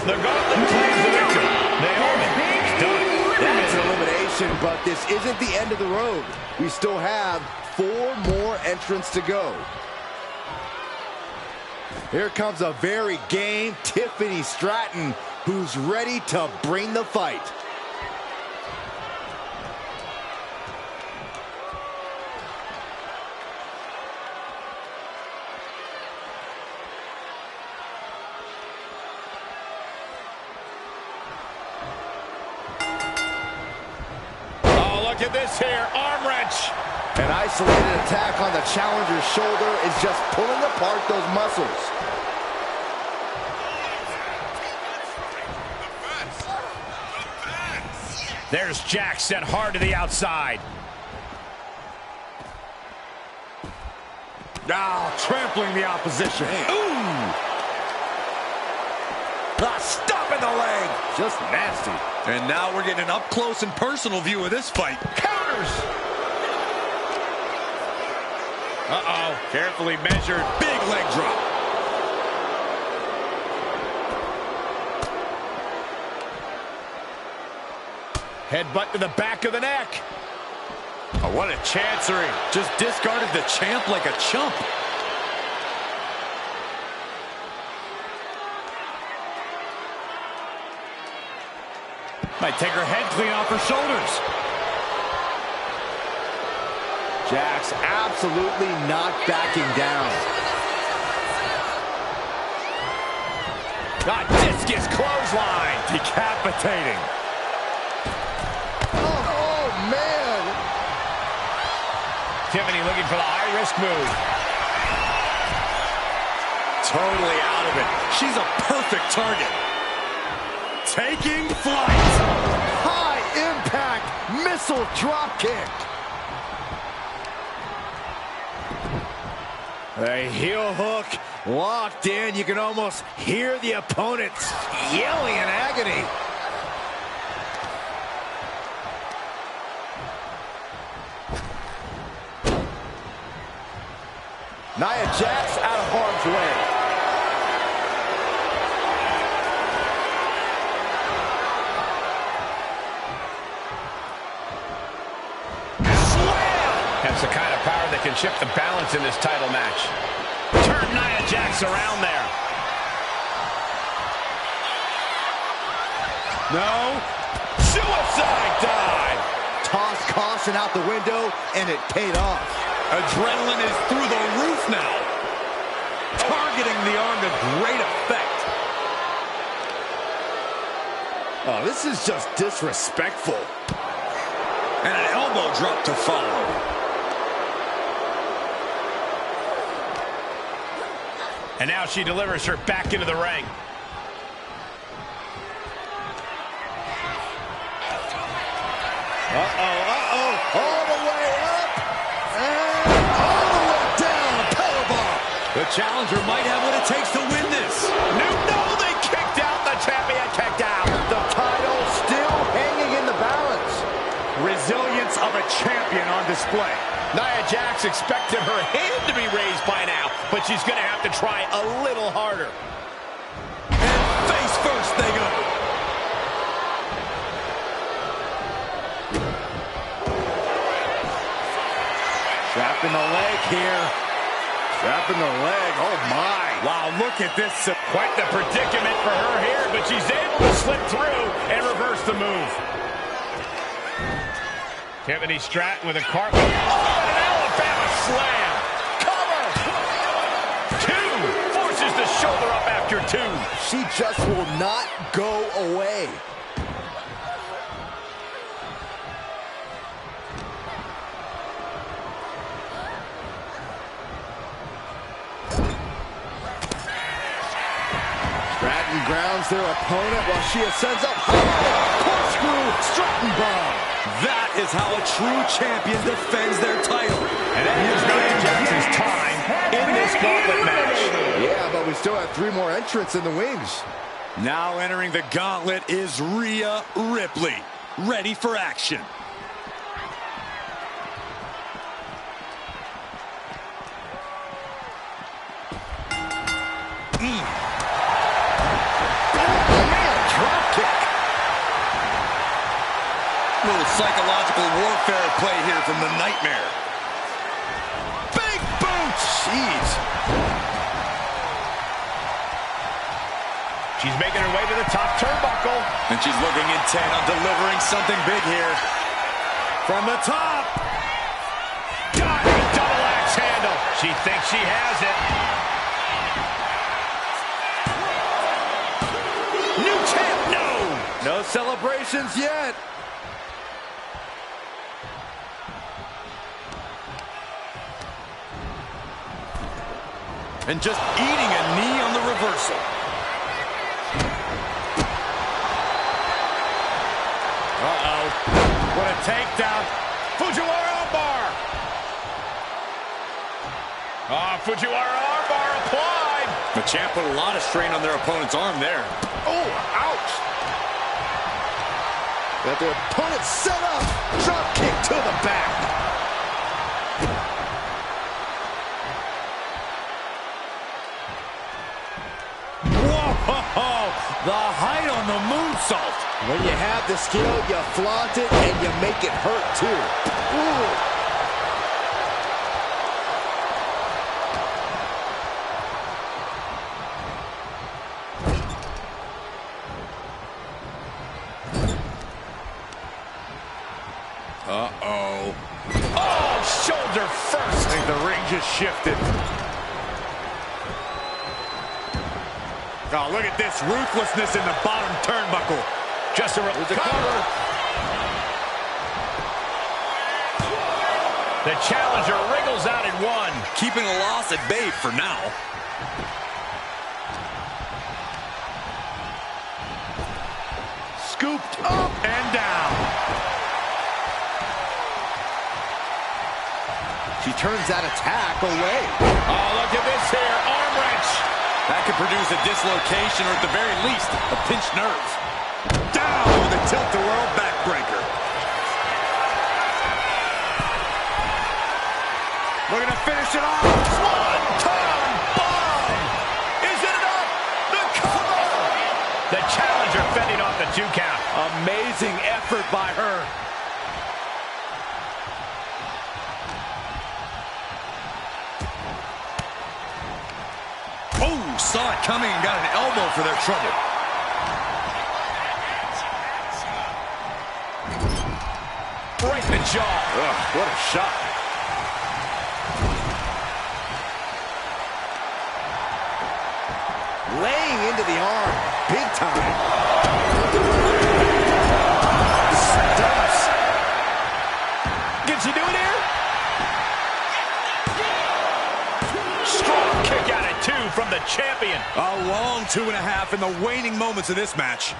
D: The Gauntlet claims the victory. Naomi's done.
C: That's an elimination, but this isn't the end of the road. We still have 4 more entrants to go. Here comes a very game Tiffany Stratton, who's ready to bring the fight.
D: Look at this here, arm wrench.
C: An isolated attack on the challenger's shoulder is just pulling apart those muscles.
D: There's Jax sent hard to the outside.
E: Now trampling the opposition.
C: Ooh! Ah, stop in the leg. Just nasty.
E: And now we're getting an up-close and personal view of this fight.
D: Counters. Uh-oh.
E: Carefully measured, big leg drop.
D: Headbutt to the back of the neck.
E: Oh, what a chancery. Just discarded the champ like a chump. Might take her head clean off her shoulders.
C: Jax absolutely not backing down.
D: Got discus clothesline.
E: Decapitating.
C: Oh, man.
D: Tiffany looking for the high-risk move.
E: Totally out of it. She's a perfect target. Taking flight.
C: High impact missile drop kick. A heel hook locked in. You can almost hear the opponents yelling in agony. Nia Jax out of harm's way.
D: That's the kind of power that can shift the balance in this title match. Turn Nia Jax around there.
C: No. Suicide dive. Toss caution out the window, and it paid off.
E: Adrenaline is through the roof now. Targeting the arm to great effect.
C: Oh, this is just disrespectful.
E: And an elbow drop to follow.
D: And now she delivers her back into the ring.
C: All the way up and all the way down. A powerbomb.
E: The challenger might have what it takes to win this.
D: No, they kicked out. The champion kicked out.
C: The title still hanging in the balance.
E: Resilience of a champion on display.
D: Nia Jax expected her hand to be raised by now, but she's going to have to try a little harder.
E: And face first they go.
C: Trapping the leg here. Trapping the leg. Oh, my.
E: Wow, look at this.
D: Quite the predicament for her here, but she's able to slip through and reverse the move. Tiffany Stratton with a cartwheel. Oh, and an Alabama slam. Cover. Two. Forces the shoulder up after two.
C: She just will not go away. Stratton grounds their opponent while she ascends up high. Corkscrew Stratton bomb.
E: That is how a true champion defends their title.
D: And that is Nia Jax's time in this gauntlet match.
C: Yeah, but we still have 3 more entrants in the wings.
E: Now entering the gauntlet is Rhea Ripley, ready for action. Little psychological warfare play here from the Nightmare.
C: Big boot! Jeez.
D: She's making her way to the top turnbuckle.
E: And she's looking intent on delivering something big here. From the top.
D: Diving double axe handle. She thinks she has it. New champ, no!
C: No celebrations yet.
E: And just eating a knee on the reversal.
D: Uh-oh. What a takedown. Fujiwara armbar. Fujiwara armbar applied.
E: The champ put a lot of strain on their opponent's arm there.
C: Oh, ouch. Got their opponent set up. Drop kick to the back.
E: Whoa, the height on the moonsault.
C: When you have the skill, you flaunt it, and you make it hurt, too. Ooh.
E: Uh-oh.
D: Oh, shoulder first.
E: I think the ring just shifted. Oh, look at this ruthlessness in the bottom turnbuckle.
D: Just a cover. The challenger wriggles out in one.
E: Keeping the loss at bay for now.
C: Scooped up and down. She turns that attack away.
D: Oh, look at this here. Arm wrench.
E: That could produce a dislocation or at the very least, a pinched nerve.
C: Down with a tilt-the-world backbreaker. Looking to finish it off.
D: Swanton bomb. Is it enough? The cover. The challenger fending off the 2 count.
C: Amazing effort by her.
E: Oh, saw it coming and got an elbow for their trouble.
D: Right in the jaw.
C: Ugh, what a shot. Laying into the arm, big time. Stumps.
D: Can she do it here? Strong kick out at 2 from the champion.
E: A long 2.5 in the waning moments of this match.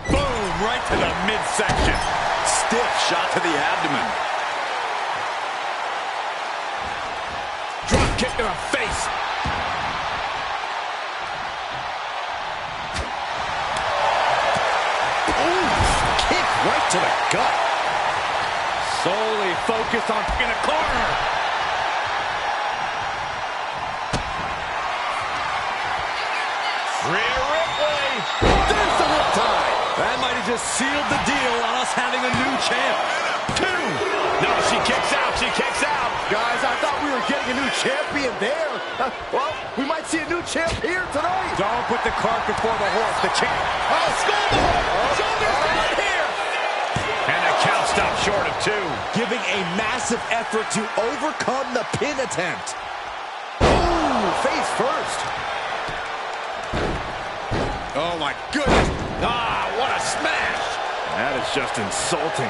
D: Boom, right to the midsection.
E: Stiff shot to the abdomen.
D: Drop kick to the face.
C: Ooh, kick right to the gut.
D: Solely focused on in a corner. Rhea Ripley.
C: There's the riptide.
E: That might have just sealed the deal on us having a new champ.
D: 2. No, she kicks out. She kicks out.
C: Guys, I thought we were getting a new champion there. Well, we might see a new champ here tonight.
D: Don't put the cart before the horse. The champ. Oh, Skullboard. Shoulders down here. And the count stopped short of 2.
C: Giving a massive effort to overcome the pin attempt. Ooh, face first.
E: Oh my goodness.
D: Ah, what a smash.
C: That is just insulting.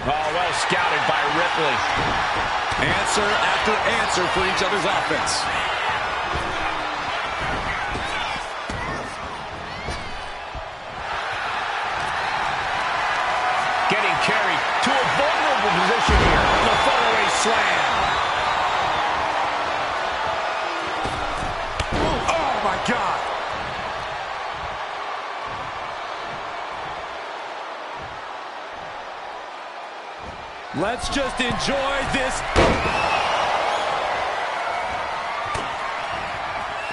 D: Oh, well scouted by Ripley.
E: Answer after answer for each other's offense.
D: Getting carried to a vulnerable position here. The fallaway slam.
C: Oh, my God.
E: Let's just enjoy this.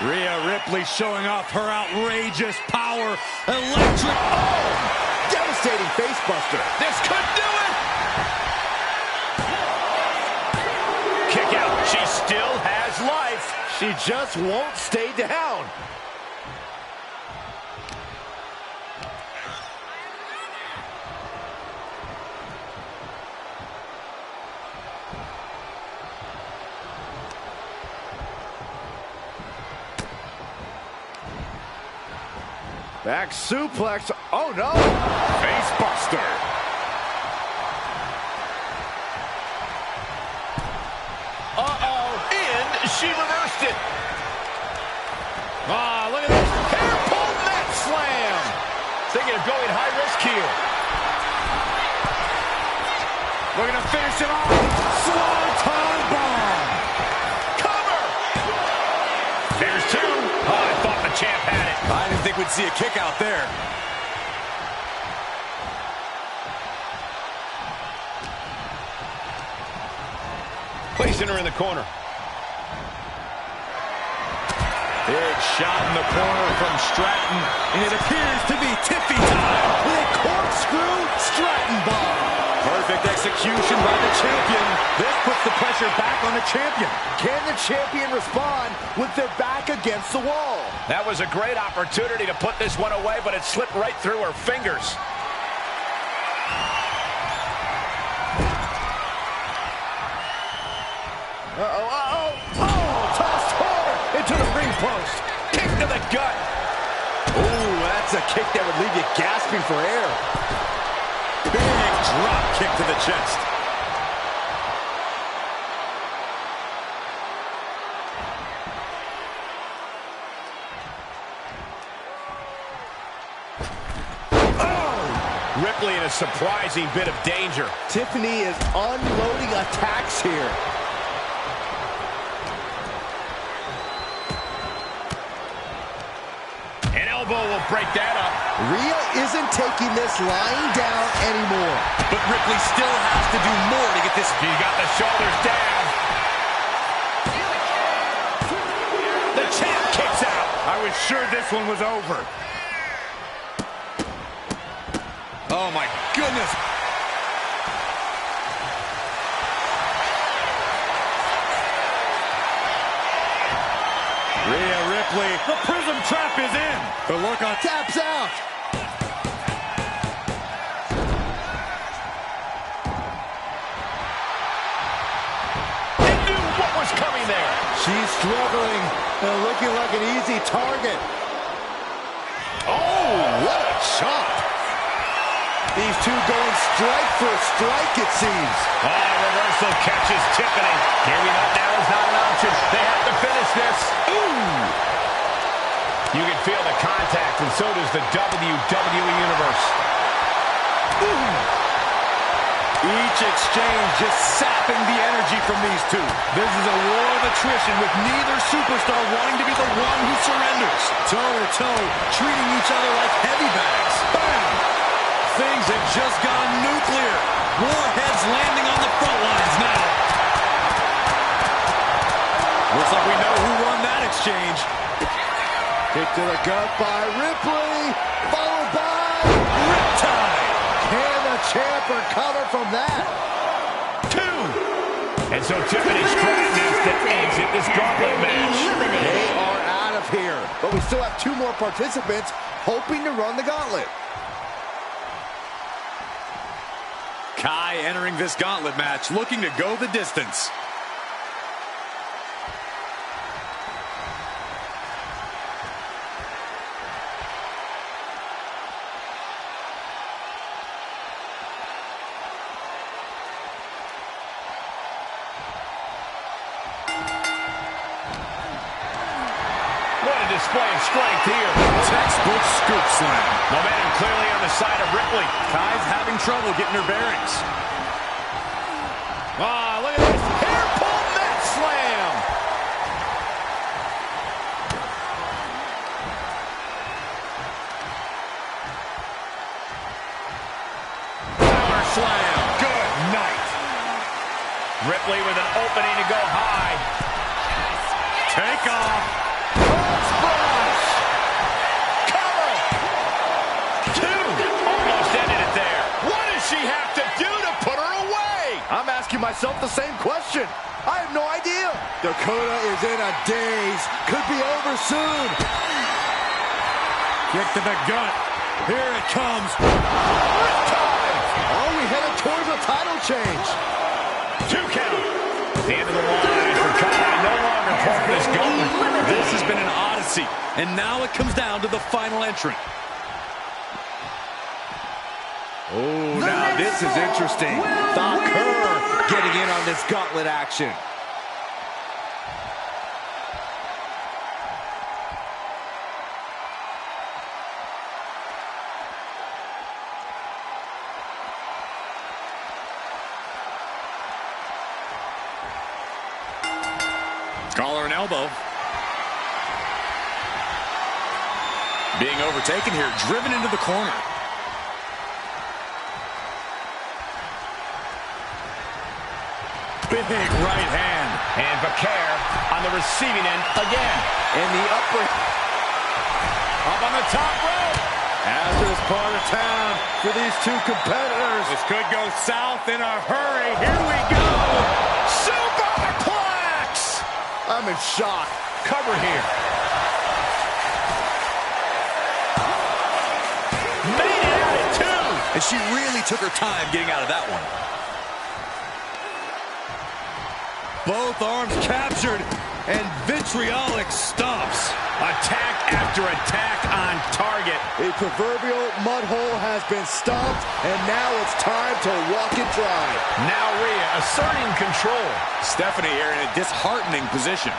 E: Rhea Ripley showing off her outrageous power. Electric.
C: Oh, devastating face buster.
D: This could do it. Kick out. She still has life.
C: She just won't stay down. Back suplex. Oh, no.
D: Face buster. Uh-oh. In. She reversed it. Ah, look at this. Hair pull mat slam. Thinking of going high risk here.
C: Looking to finish it off. Swanton bomb.
D: Cover. There's 2. Oh, I thought the champ had it.
E: I didn't think we'd see a kick out there.
D: Placing her in the corner.
E: Big shot in the corner from Stratton, and it appears to be Tiffy time.
C: With a corkscrew Stratton bomb.
E: Perfect execution by the champion.
C: This puts the pressure back on the champion. Can the champion respond with their back against the wall?
D: That was a great opportunity to put this one away, but it slipped right through her fingers.
C: Uh-oh, uh-oh. Oh, tossed home. post. Kick to the gut. Oh, that's a kick that would leave you gasping for air.
E: Big drop kick to the chest.
D: Ripley in a surprising bit of danger.
C: Tiffany is unloading attacks here.
D: An elbow will break that up.
C: Rhea isn't taking this lying down anymore.
E: But Ripley still has to do more to get this.
D: She got the shoulders down. The champ kicks out.
C: I was sure this one was over.
E: Oh, my goodness.
C: Rhea Ripley.
E: The Prism Trap is in. The look on.
C: Taps out.
D: They knew what was coming there.
C: She's struggling and looking like an easy target. Oh, what a chop. These two going strike for strike, it seems.
D: Oh, reversal catches Tiffany. Giving up now is not an option. They have to finish this. Ooh. You can feel the contact, and so does the WWE Universe.
E: Ooh. Each exchange just sapping the energy from these two. This is a war of attrition with neither superstar wanting to be the one who surrenders. Toe-to-toe, treating each other like heavy bags. Bam! Things have just gone nuclear. Warheads landing on the front lines now. Looks like we know who won that exchange.
C: Kick to the gut by Ripley, followed by
E: Riptide.
C: Can the champ recover from that?
D: 2. And so Tiffany Stratton has to exit this gauntlet match.
C: They are out of here, but we still have 2 more participants hoping to run the gauntlet.
E: Kai entering this gauntlet match looking to go the distance.
D: What a display of strength here.
E: Textbook scoop slam.
D: Momentum clearly on the side of Ripley.
E: Kai's having trouble getting her bearings.
D: Ah, look at this. Hair pull mat slam.
E: Power slam.
D: Good night. Ripley with an opening to go high.
E: Take off.
D: Splash. Cover. 2. Almost ended it there. What does she have to do to put her away?
C: I'm asking myself the same question. I have no idea. Dakota is in a daze. Could be over soon.
E: Kick to the gut. Here it comes.
C: Are we headed towards a title change?
D: 2 count. The end of the line for Kai. No longer part of this gauntlet.
E: This has been an odyssey, and now it comes down to the final entrant.
C: Oh, now this is interesting. Doc Kerr getting in on this gauntlet action.
E: Collar and elbow. Being overtaken here, driven into the corner. Big right hand.
D: And Vaquer on the receiving end again.
C: And the upper...
D: Up on the top rope.
C: Hazardous part of town for these 2 competitors.
E: This could go south in a hurry. Here we go.
D: Superplex.
C: I'm in shock.
D: Cover here. Made it out at 2.
E: And she really took her time getting out of that one. Both arms captured.
C: and vitriolic stomps.
D: Attack after attack on target.
C: A proverbial mud hole has been stomped, and now it's time to walk it dry.
D: Now Rhea asserting control.
E: Stephanie here in a disheartening position.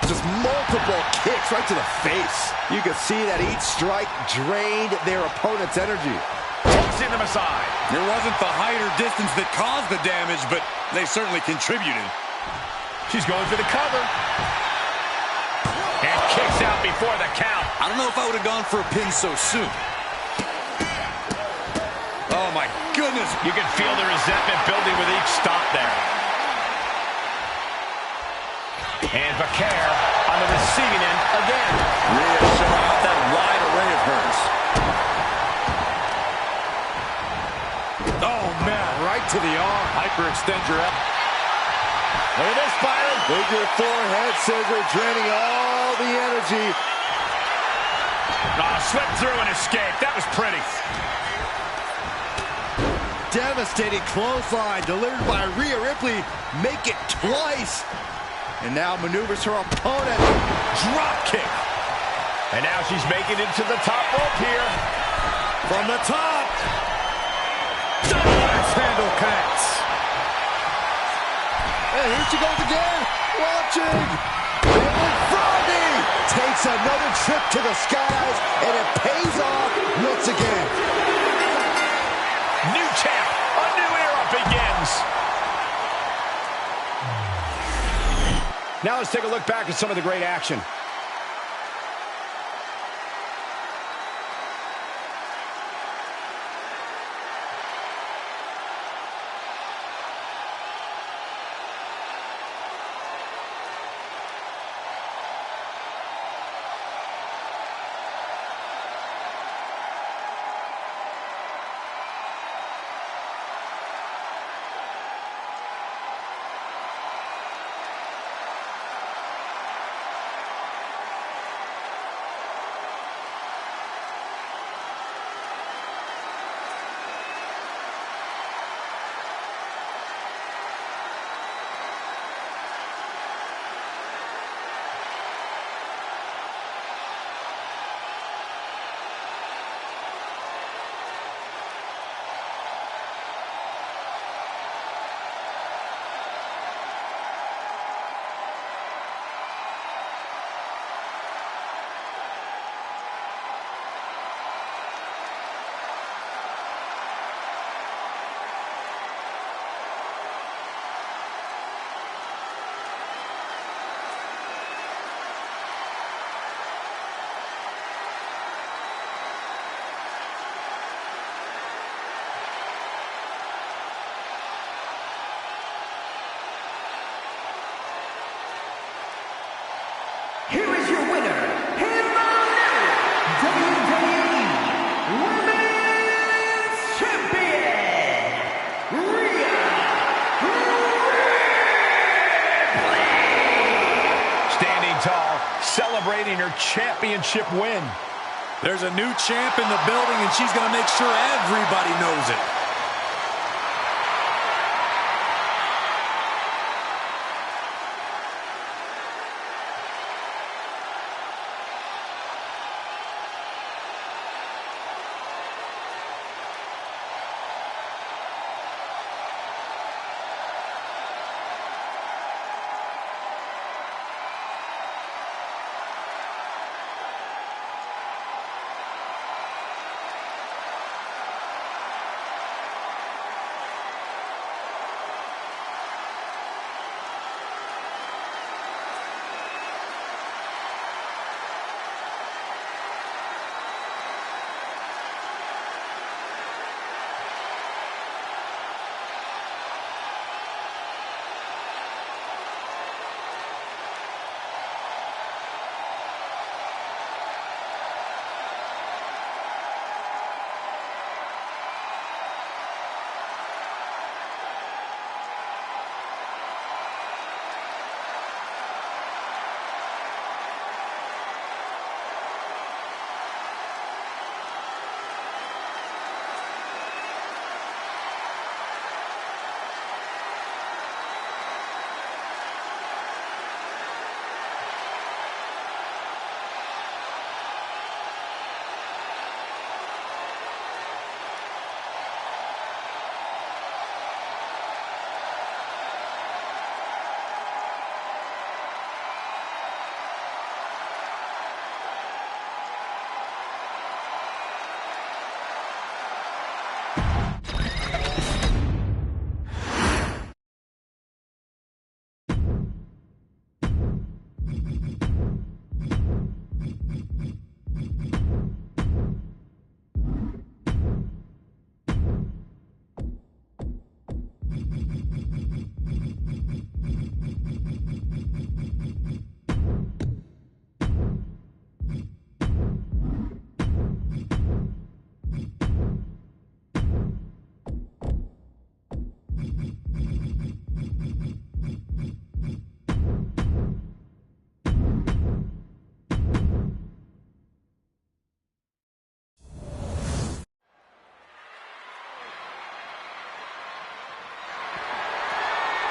C: Just multiple kicks right to the face. You can see that each strike drained their opponent's energy.
D: Tossing them aside.
E: It wasn't the height or distance that caused the damage, but they certainly contributed.
D: She's going for the cover. And kicks out before the count.
E: I don't know if I would have gone for a pin so soon. Oh, my goodness.
D: You can feel the resentment building with each stop there. And Vaquer on the receiving end again.
E: Rhea showing off that wide array of hers.
C: Oh, man, right to the arm.
E: Hyperextend your elbow.
D: Look at this, Byron.
C: Figure four head scissor draining all the energy.
D: Oh, swept through and escaped. That was pretty.
C: Devastating clothesline delivered by Rhea Ripley. Make it twice. And now maneuvers her opponent. Drop kick.
D: And now she's making it to the top rope here.
C: From the top. Double handle connects. And here she goes again. Launching. Bayley Froggy takes another trip to the skies, and it pays off once again.
D: New champ. A new era begins. Now let's take a look back at some of the great action.
A: Here is your winner, and the WWE Women's Champion, Rhea Ripley.
D: Standing tall, celebrating her championship win.
E: There's a new champ in the building, and she's going to make sure everybody knows it.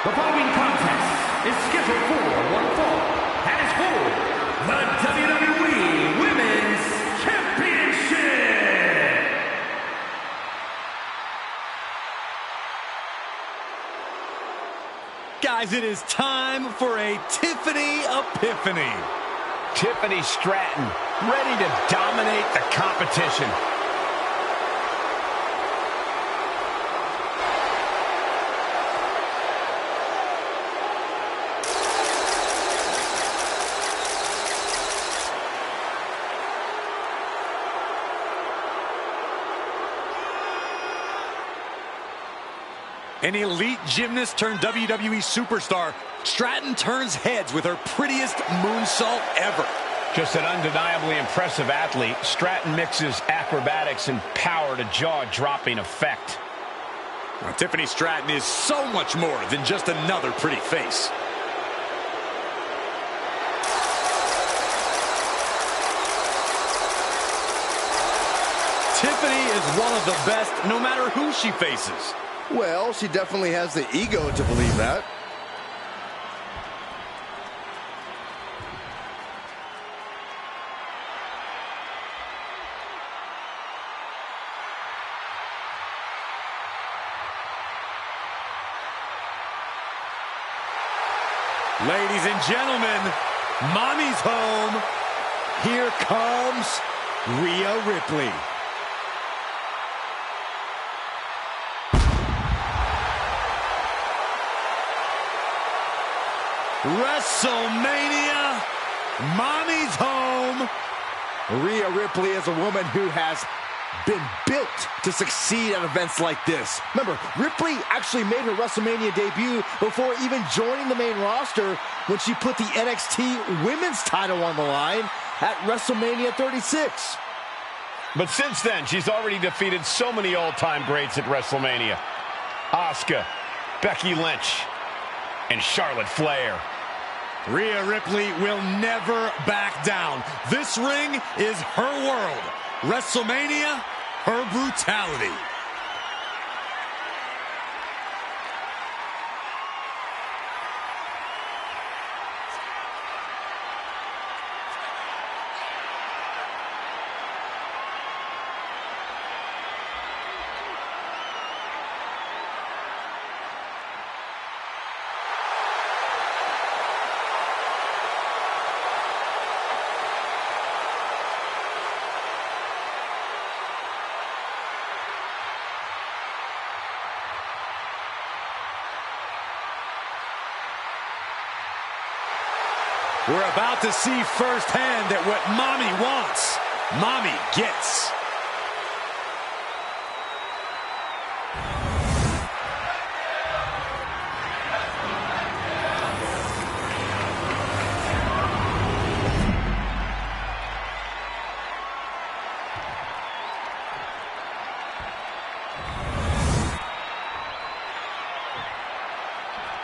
A: The following contest is scheduled for one fall and is for the WWE Women's Championship.
E: Guys, it is time for a Tiffany Epiphany.
D: Tiffany Stratton, ready to dominate the competition.
E: An elite gymnast turned WWE superstar, Stratton turns heads with her prettiest moonsault ever.
D: Just an undeniably impressive athlete, Stratton mixes acrobatics and power to jaw-dropping effect.
E: Now, Tiffany Stratton is so much more than just another pretty face. Tiffany is one of the best no matter who she faces.
C: Well, she definitely has the ego to believe that.
E: Ladies and gentlemen, Mommy's home. Here comes Rhea Ripley. WrestleMania, Mommy's home.
C: Rhea Ripley is a woman who has been built to succeed at events like this. Remember, Ripley actually made her WrestleMania debut before even joining the main roster when she put the NXT Women's title on the line at WrestleMania 36.
D: But since then, she's already defeated so many all-time greats at WrestleMania. Asuka, Becky Lynch, and Charlotte Flair.
E: Rhea Ripley will never back down. This ring is her world. WrestleMania, her brutality. We're about to see firsthand that what Mommy wants, Mommy gets.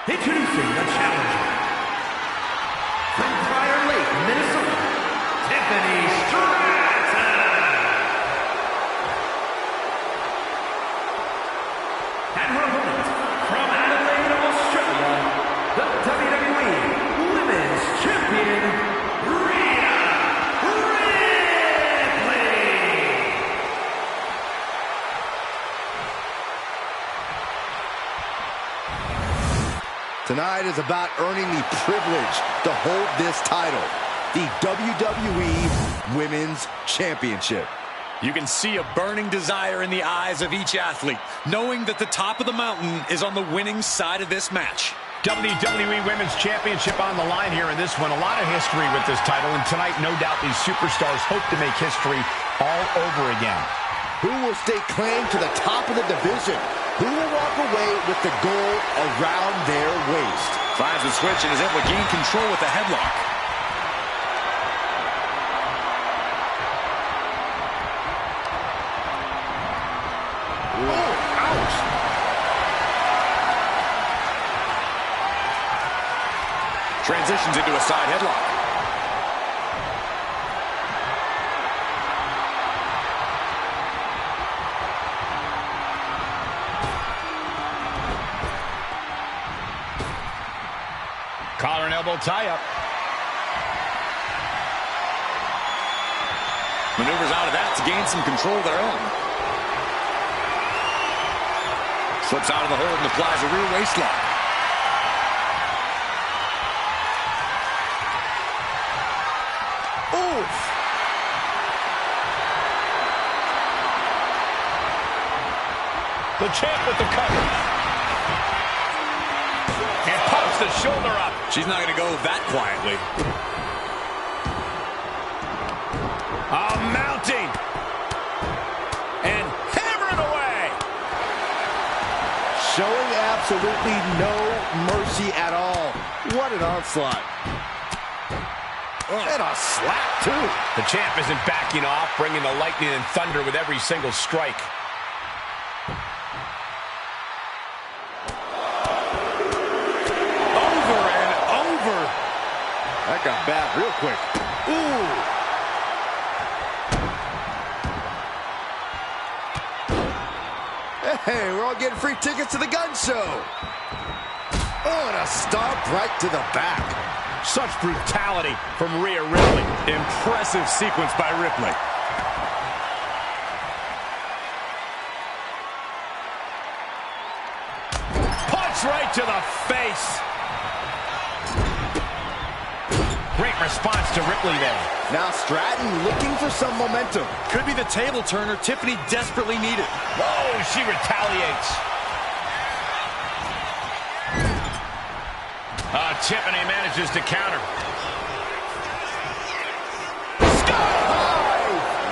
A: Introducing the challenger. From Prior Lake, Minnesota, Tiffany Stratton. And her opponent, from Adelaide, Australia, the WWE Women's Champion, Rhea Ripley.
C: Tonight is about earning the privilege to hold this title, the WWE Women's Championship.
E: You can see a burning desire in the eyes of each athlete, knowing that the top of the mountain is on the winning side of this match.
D: WWE Women's Championship on the line here in this one. A lot of history with this title, and tonight, no doubt, these superstars hope to make history all over again.
C: Who will stake claim to the top of the division? Who will walk away with the gold around their waist?
E: Finds the switch and is able to gain control with the headlock.
C: Oh, ouch!
E: Transitions into a side headlock.
D: Collar and elbow tie-up.
B: Maneuvers out of that to gain some control of their own. Slips out of the hold and applies a rear waist lock. Oof!
D: The champ with the cover. And pumps the shoulder up.
B: She's not going to go that quietly.
D: Mounting. And hammering away.
C: Showing absolutely no mercy at all. What an onslaught. And a slap, too.
D: The champ isn't backing off, bringing the lightning and thunder with every single strike.
C: Over and over. That got bad real quick. Ooh. Hey, we're all getting free tickets to the gun show. Oh, and a stomp right to the back.
D: Such brutality from Rhea Ripley. Impressive sequence by Ripley. Punch right to the face. Great response to Ripley there.
C: Now Stratton looking for some momentum.
B: Could be the table turner Tiffany desperately needed.
D: Oh, she retaliates. Tiffany manages to counter.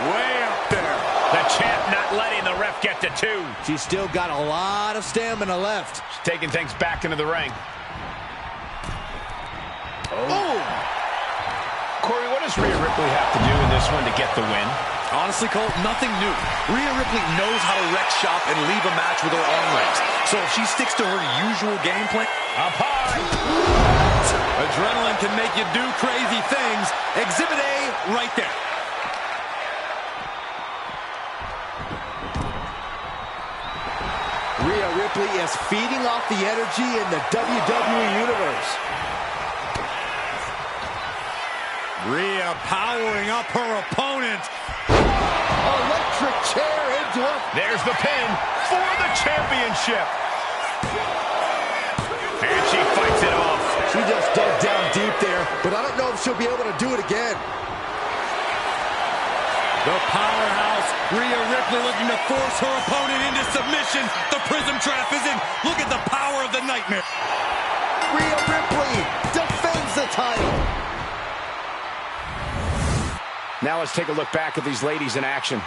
C: Way up there.
D: The champ not letting the ref get to 2.
C: She's still got a lot of stamina left.
D: She's taking things back into the ring.
C: Oh.
D: Corey, what does Rhea Ripley have to do in this one to get the win?
B: Honestly, Cole, nothing new. Rhea Ripley knows how to wreck shop and leave a match with her arm raised. So if she sticks to her usual game plan...
D: Up high.
B: Adrenaline can make you do crazy things. Exhibit A right there.
C: Rhea Ripley is feeding off the energy in the WWE Universe.
B: Rhea powering up her opponent.
C: Electric chair into it.
D: There's the pin for the championship. And she fights it off.
C: She just dug down deep there, but I don't know if she'll be able to do it again.
B: The powerhouse, Rhea Ripley looking to force her opponent into submission. The Prism Trap is in. Look at the power of the Nightmare.
C: Rhea Ripley defends the title.
D: Now let's take a look back at these ladies in action.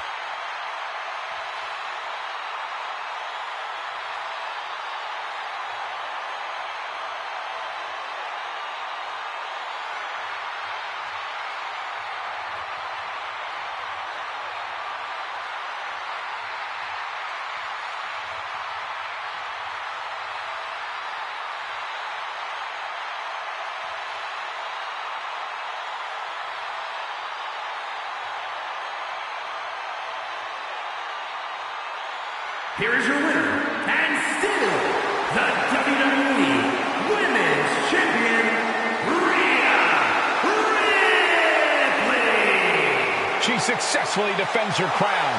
A: Here is your winner, and still the WWE Women's Champion, Rhea Ripley.
D: She successfully defends her crown.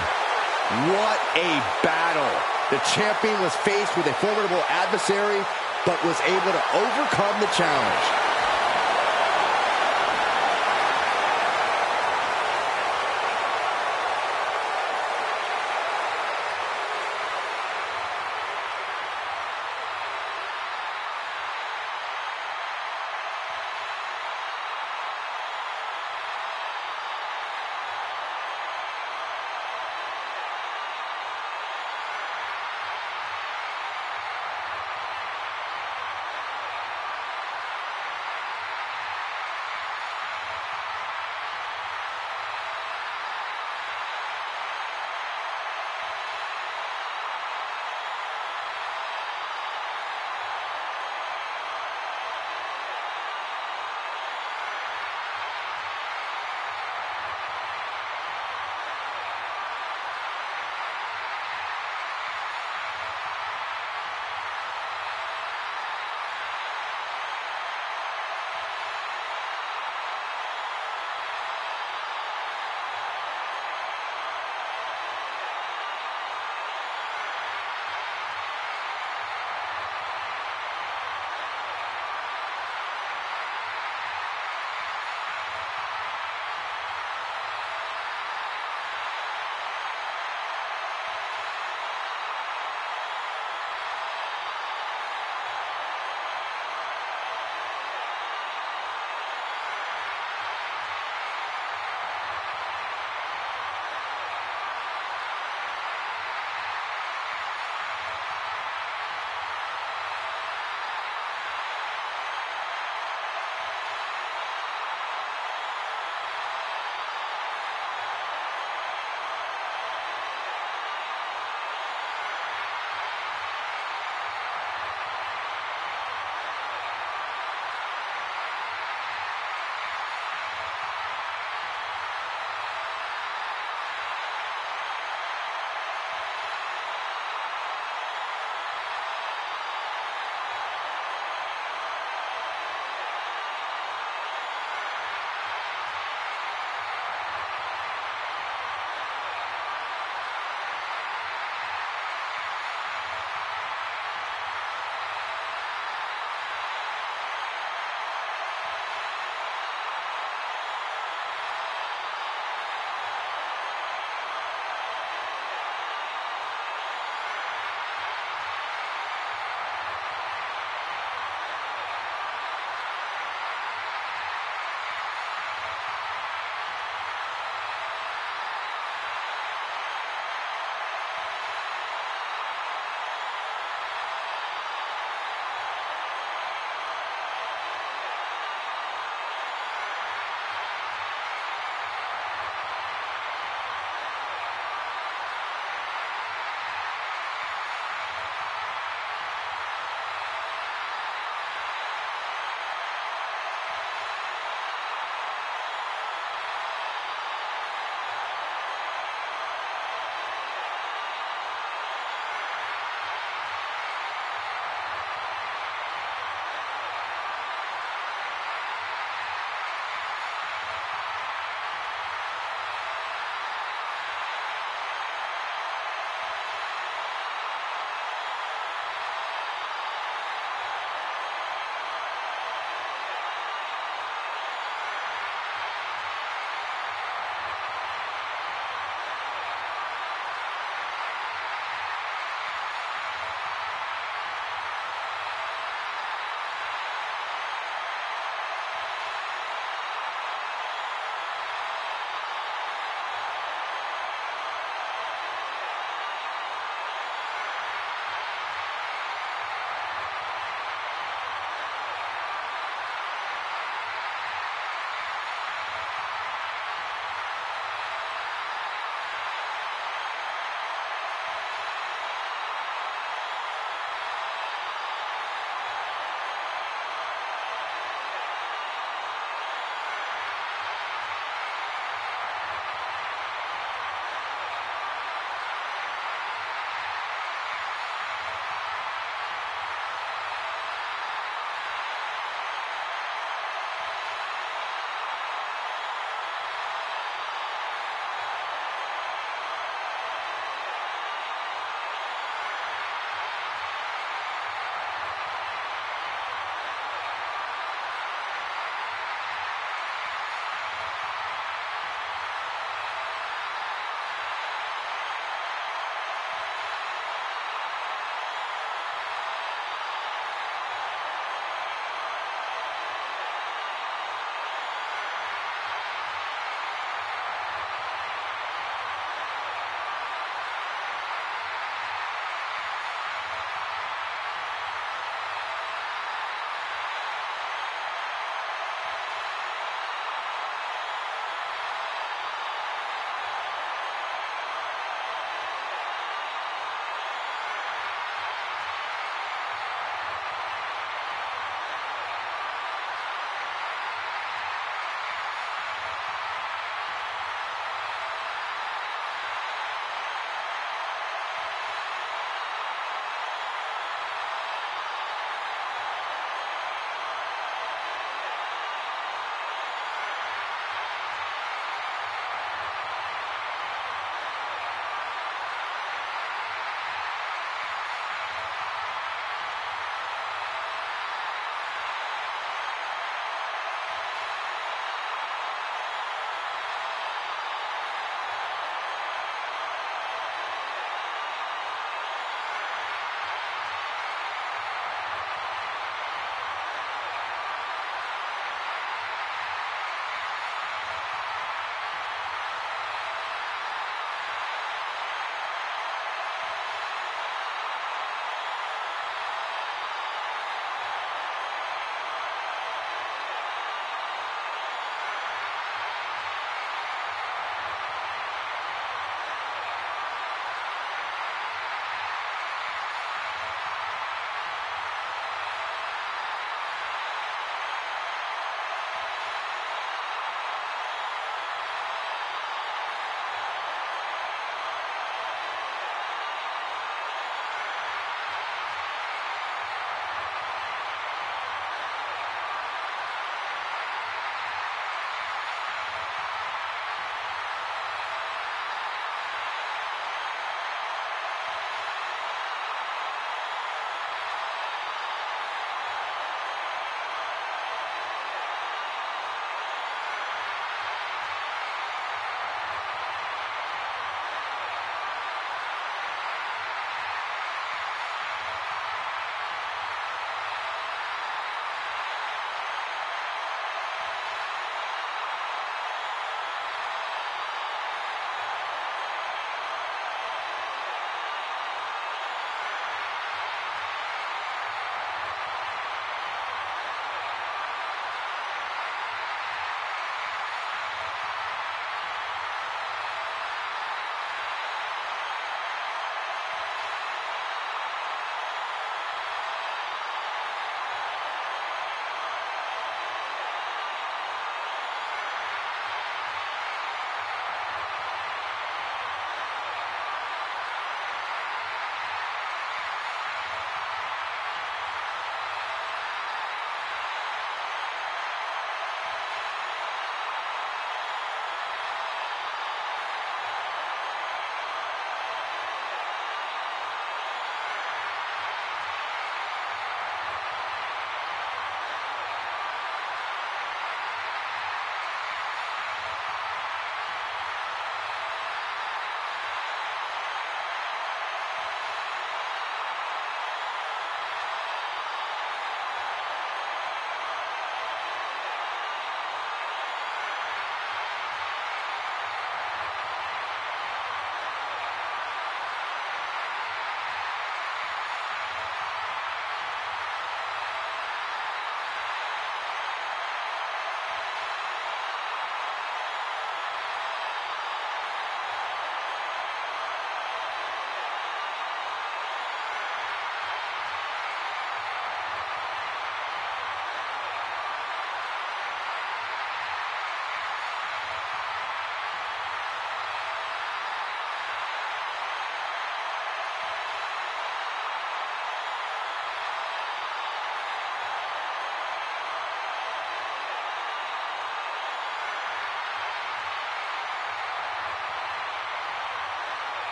C: What a battle. The champion was faced with a formidable adversary, but was able to overcome the challenge.